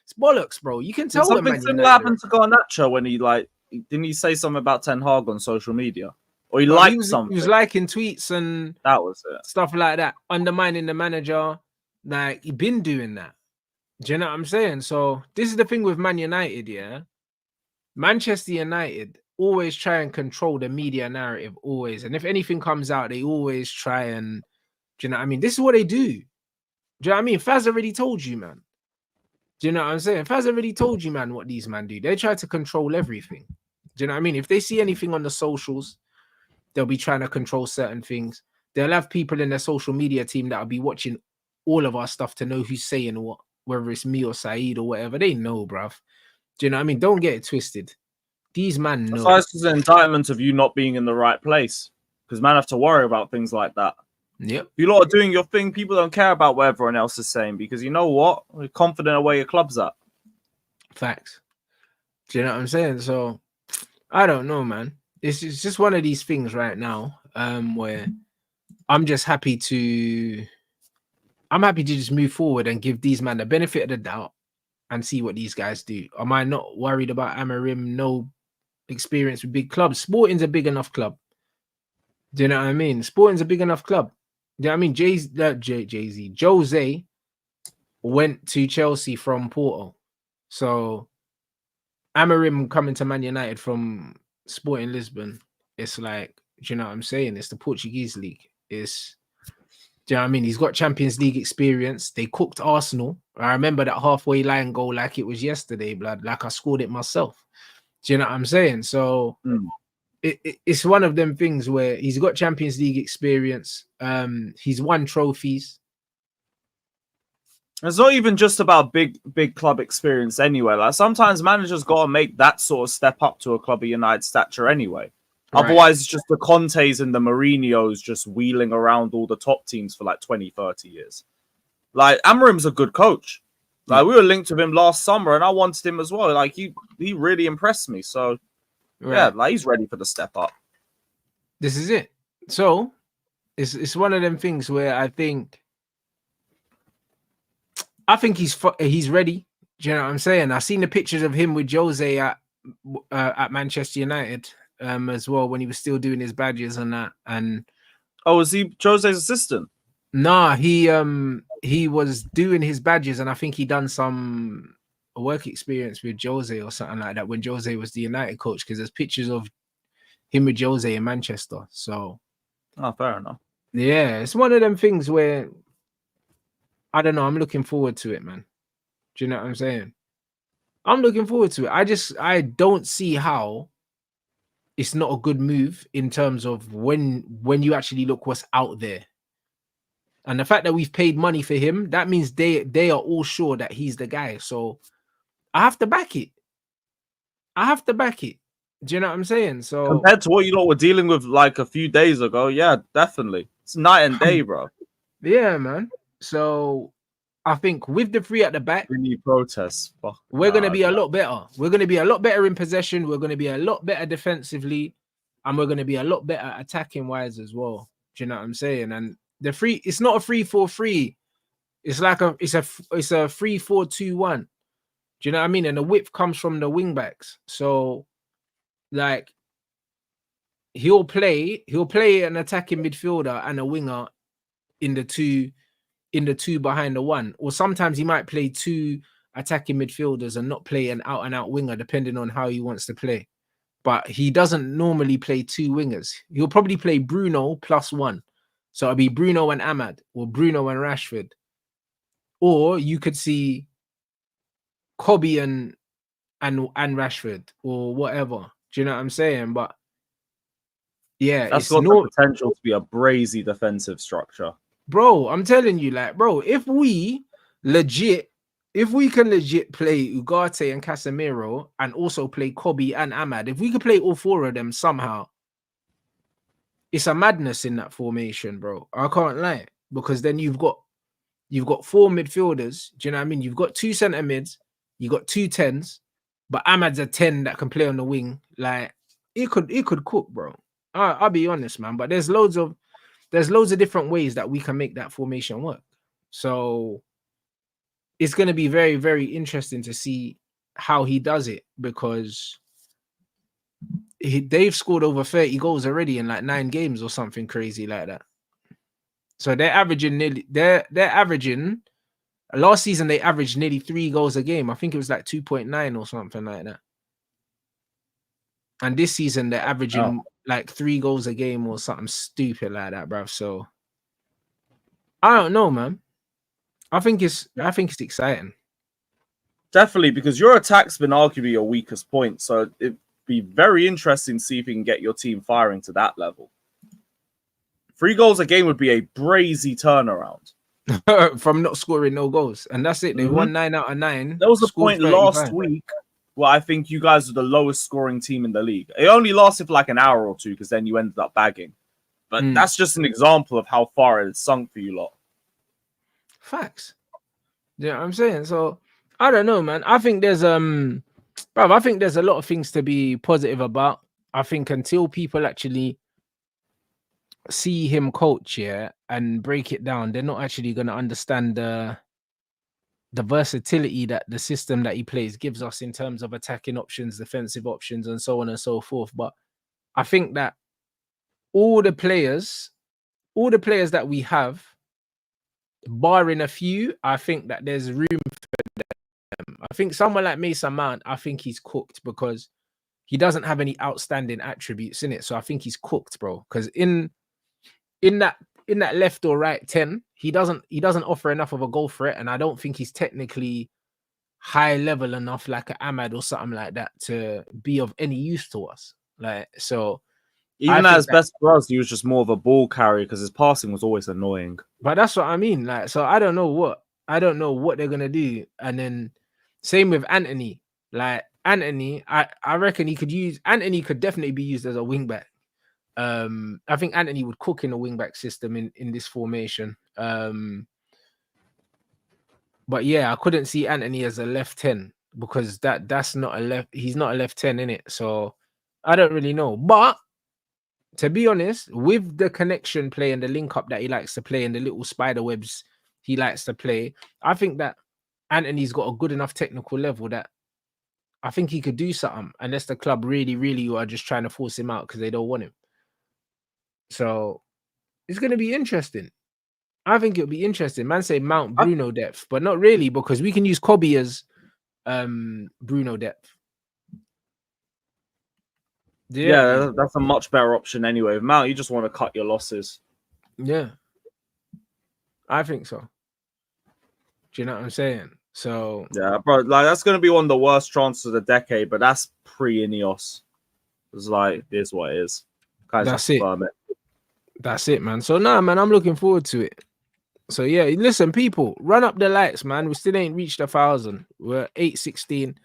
It's bollocks, bro. You can tell Did something similar happened to Garnacho when he, like... Didn't he say something about Ten Hag on social media? Or he liked something? He was liking tweets and... That was it. Stuff like that. Undermining the manager. Like, he been doing that. Do you know what I'm saying? So, this is the thing with Man United, yeah? Manchester United... always try and control the media narrative, always. And if anything comes out, they always try and, do you know what I mean? This is what they do. Do you know what I mean? Faz already told you, man. Do you know what I'm saying? Faz already told you, man, what these men do. They try to control everything. Do you know what I mean? If they see anything on the socials, they'll be trying to control certain things. They'll have people in their social media team that'll be watching all of our stuff to know who's saying what, whether it's me or Saeed or whatever. They know, bruv. Do you know what I mean? Don't get it twisted. These man know. Besides, it's an indictment of you not being in the right place, because man have to worry about things like that. Yep. If you lot are doing your thing, people don't care about what everyone else is saying, because you know what? We're confident of where your club's at. Facts. Do you know what I'm saying? So I don't know, man. It's just one of these things right now, where I'm happy to just move forward and give these men the benefit of the doubt and see what these guys do. Am I not worried about Amorim? No experience with big clubs. Sporting's a big enough club. Do you know what I mean? Sporting's a big enough club. Do you know what I mean? Jose went to Chelsea from Porto. So Amorim coming to Man United from Sporting Lisbon, it's like, do you know what I'm saying? It's the Portuguese league. Do you know what I mean? He's got Champions League experience. They cooked Arsenal. I remember that halfway line goal like it was yesterday, blood. Like I scored it myself. Do you know what I'm saying? So it's one of them things where he's got Champions League experience. He's won trophies. It's not even just about big club experience anyway. Like sometimes managers got to make that sort of step up to a club of United stature anyway. Right. Otherwise, it's just the Contes and the Mourinhos just wheeling around all the top teams for like 20, 30 years. Like Amorim's a good coach. Like we were linked with him last summer, and I wanted him as well. Like he really impressed me. So yeah, like he's ready for the step up. This is it. So it's one of them things where I think he's ready. Do you know what I'm saying? I've seen the pictures of him with Jose at Manchester United as well when he was still doing his badges and that. And was he Jose's assistant? Nah, he was doing his badges, and I think he done some work experience with Jose or something like that when Jose was the United coach, because there's pictures of him with Jose in Manchester. So fair enough. Yeah, it's one of them things where I don't know, I'm looking forward to it, man. Do you know what I'm saying? I'm looking forward to it. I don't see how it's not a good move in terms of when you actually look what's out there. And the fact that we've paid money for him, that means they are all sure that he's the guy. So I have to back it. Do you know what I'm saying? So compared to what you lot were dealing with like a few days ago, yeah, definitely. It's night and day, bro. Yeah, man. So I think with the three at the back, we need protests. We're going to be a lot better. We're going to be a lot better in possession. We're going to be a lot better defensively. And we're going to be a lot better attacking wise as well. Do you know what I'm saying? And it's not a 3-4-3. It's like it's a 3-4-2-1. Do you know what I mean? And the width comes from the wing backs. So like he'll play an attacking midfielder and a winger in the two behind the one, or sometimes he might play two attacking midfielders and not play an out and out winger, depending on how he wants to play. But he doesn't normally play two wingers. He'll probably play Bruno plus one, so it'll be Bruno and Ahmad, or Bruno and Rashford, or you could see Kobe and Rashford or whatever. Do you know what I'm saying? But yeah, that's it's got not the potential to be a brazy defensive structure. Bro, I'm telling you, like, bro, if we can legit play Ugarte and Casemiro and also play Kobe and Ahmad, if we could play all four of them somehow, it's a madness in that formation, bro. I can't lie, because then you've got four midfielders. Do you know what I mean? You've got two centre mids, you got two 10s, but Ahmad's a 10 that can play on the wing. Like, it could cook, bro. I'll be honest, man. But there's loads of different ways that we can make that formation work. So it's going to be very, very interesting to see how he does it, because they've scored over 30 goals already in like 9 games or something crazy like that. So they're averaging last season they averaged nearly 3 goals a game. I think it was like 2.9 or something like that. And this season they're averaging like 3 goals a game or something stupid like that, bruv. So I don't know, man. I think it's exciting. Definitely, because your attack's been arguably your weakest point. So it'd be very interesting to see if you can get your team firing to that level. 3 goals a game would be a brazy turnaround. From not scoring no goals. And that's it. They won 9 out of 9. There was a point 35 last week where I think you guys were the lowest scoring team in the league. It only lasted for like an hour or two because then you ended up bagging. But that's just an example of how far it had sunk for you lot. Facts. You know what I'm saying? So I don't know, man. I think there's a lot of things to be positive about. I think until people actually see him coach, and break it down, they're not actually going to understand the versatility that the system that he plays gives us in terms of attacking options, defensive options, and so on and so forth. But I think that all the players that we have, barring a few, I think that there's room for them. I think someone like Mason Mount, I think he's cooked because he doesn't have any outstanding attributes in it. So I think he's cooked, bro. Because in that left or right 10, he doesn't offer enough of a goal threat, and I don't think he's technically high level enough like an Ahmad or something like that to be of any use to us. Like, so even at his best for us, he was just more of a ball carrier because his passing was always annoying. But that's what I mean. Like, so I don't know what they're gonna do. And then same with Anthony. Like Anthony, I reckon Anthony could definitely be used as a wing back. I think Anthony would cook in a wing back system in this formation. But yeah, I couldn't see Anthony as a left 10 because that's not a left. He's not a left 10 in it. So I don't really know. But to be honest, with the connection play and the link up that he likes to play and the little spider webs he likes to play, I think that Anthony's got a good enough technical level that I think he could do something, unless the club really, really are just trying to force him out because they don't want him. So it's going to be interesting. I think it'll be interesting. Man say Mount Bruno depth, but not really, because we can use Kobe as Bruno depth. Yeah, that's a much better option anyway. With Mount, you just want to cut your losses. Yeah, I think so. Do you know what I'm saying? So yeah, bro, like that's going to be one of the worst transfers of the decade, but that's pre-Ineos. It's like, it is what it is. Guys, that's it. That's it, man. So nah, man, I'm looking forward to it. So yeah, listen, people, run up the lights, man. We still ain't reached 1,000. We're at 816.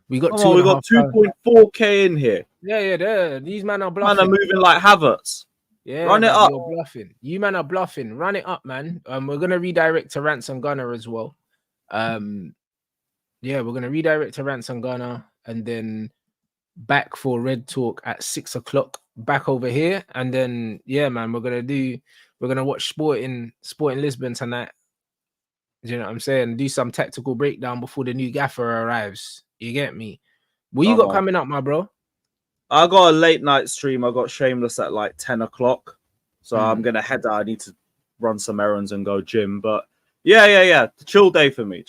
We got 2.4K in here. Yeah. These men are bluffing. Man are moving like Havertz. Yeah, run it up. You're bluffing. You man are bluffing. Run it up, man. We're gonna redirect to Rants and Gunner as well. Yeah, we're gonna redirect to Rants and Gunner, and then back for Red Talk at 6 o'clock. Back over here, and then yeah, man, we're gonna watch Sporting Lisbon tonight. Do you know what I'm saying? Do some tactical breakdown before the new gaffer arrives. You get me? What you got coming up, my bro? I got a late night stream. I got Shameless at like 10 o'clock. So I'm going to head out. I need to run some errands and go gym. But yeah. Chill day for me.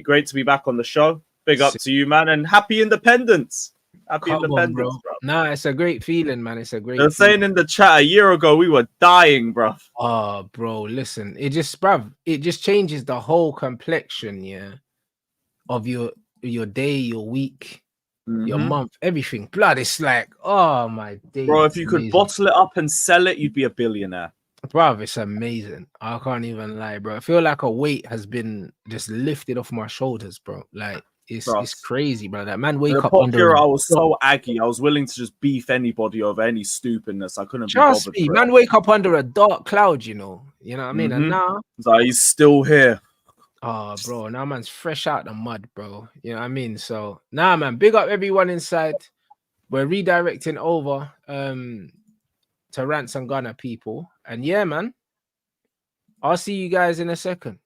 Great to be back on the show. Big up to you, man, and happy independence. Happy Come on, bro. independence, bro. Nah, it's a great feeling, man. It's a great They're saying in the chat a year ago we were dying, bro. Oh, bro, listen. It just, bruv, it just changes the whole complexion, yeah, of your day, your week, your month, everything. Blood, it's like, oh my days. Bro, if you could bottle it up and sell it, you'd be a billionaire. Bruv, it's amazing. I can't even lie, bro. I feel like a weight has been just lifted off my shoulders, bro. Like, it's crazy, bro. That man wake up under I was so aggy. I was willing to just beef anybody over any stupidness. I couldn't trust be me, man. Wake up under a dark cloud, you know what I mean? And now like, he's still here. Oh, bro, now man's fresh out the mud, bro. You know what I mean? So now, man, big up everyone inside. We're redirecting over to Rants and Gunner people. And yeah, man, I'll see you guys in a second.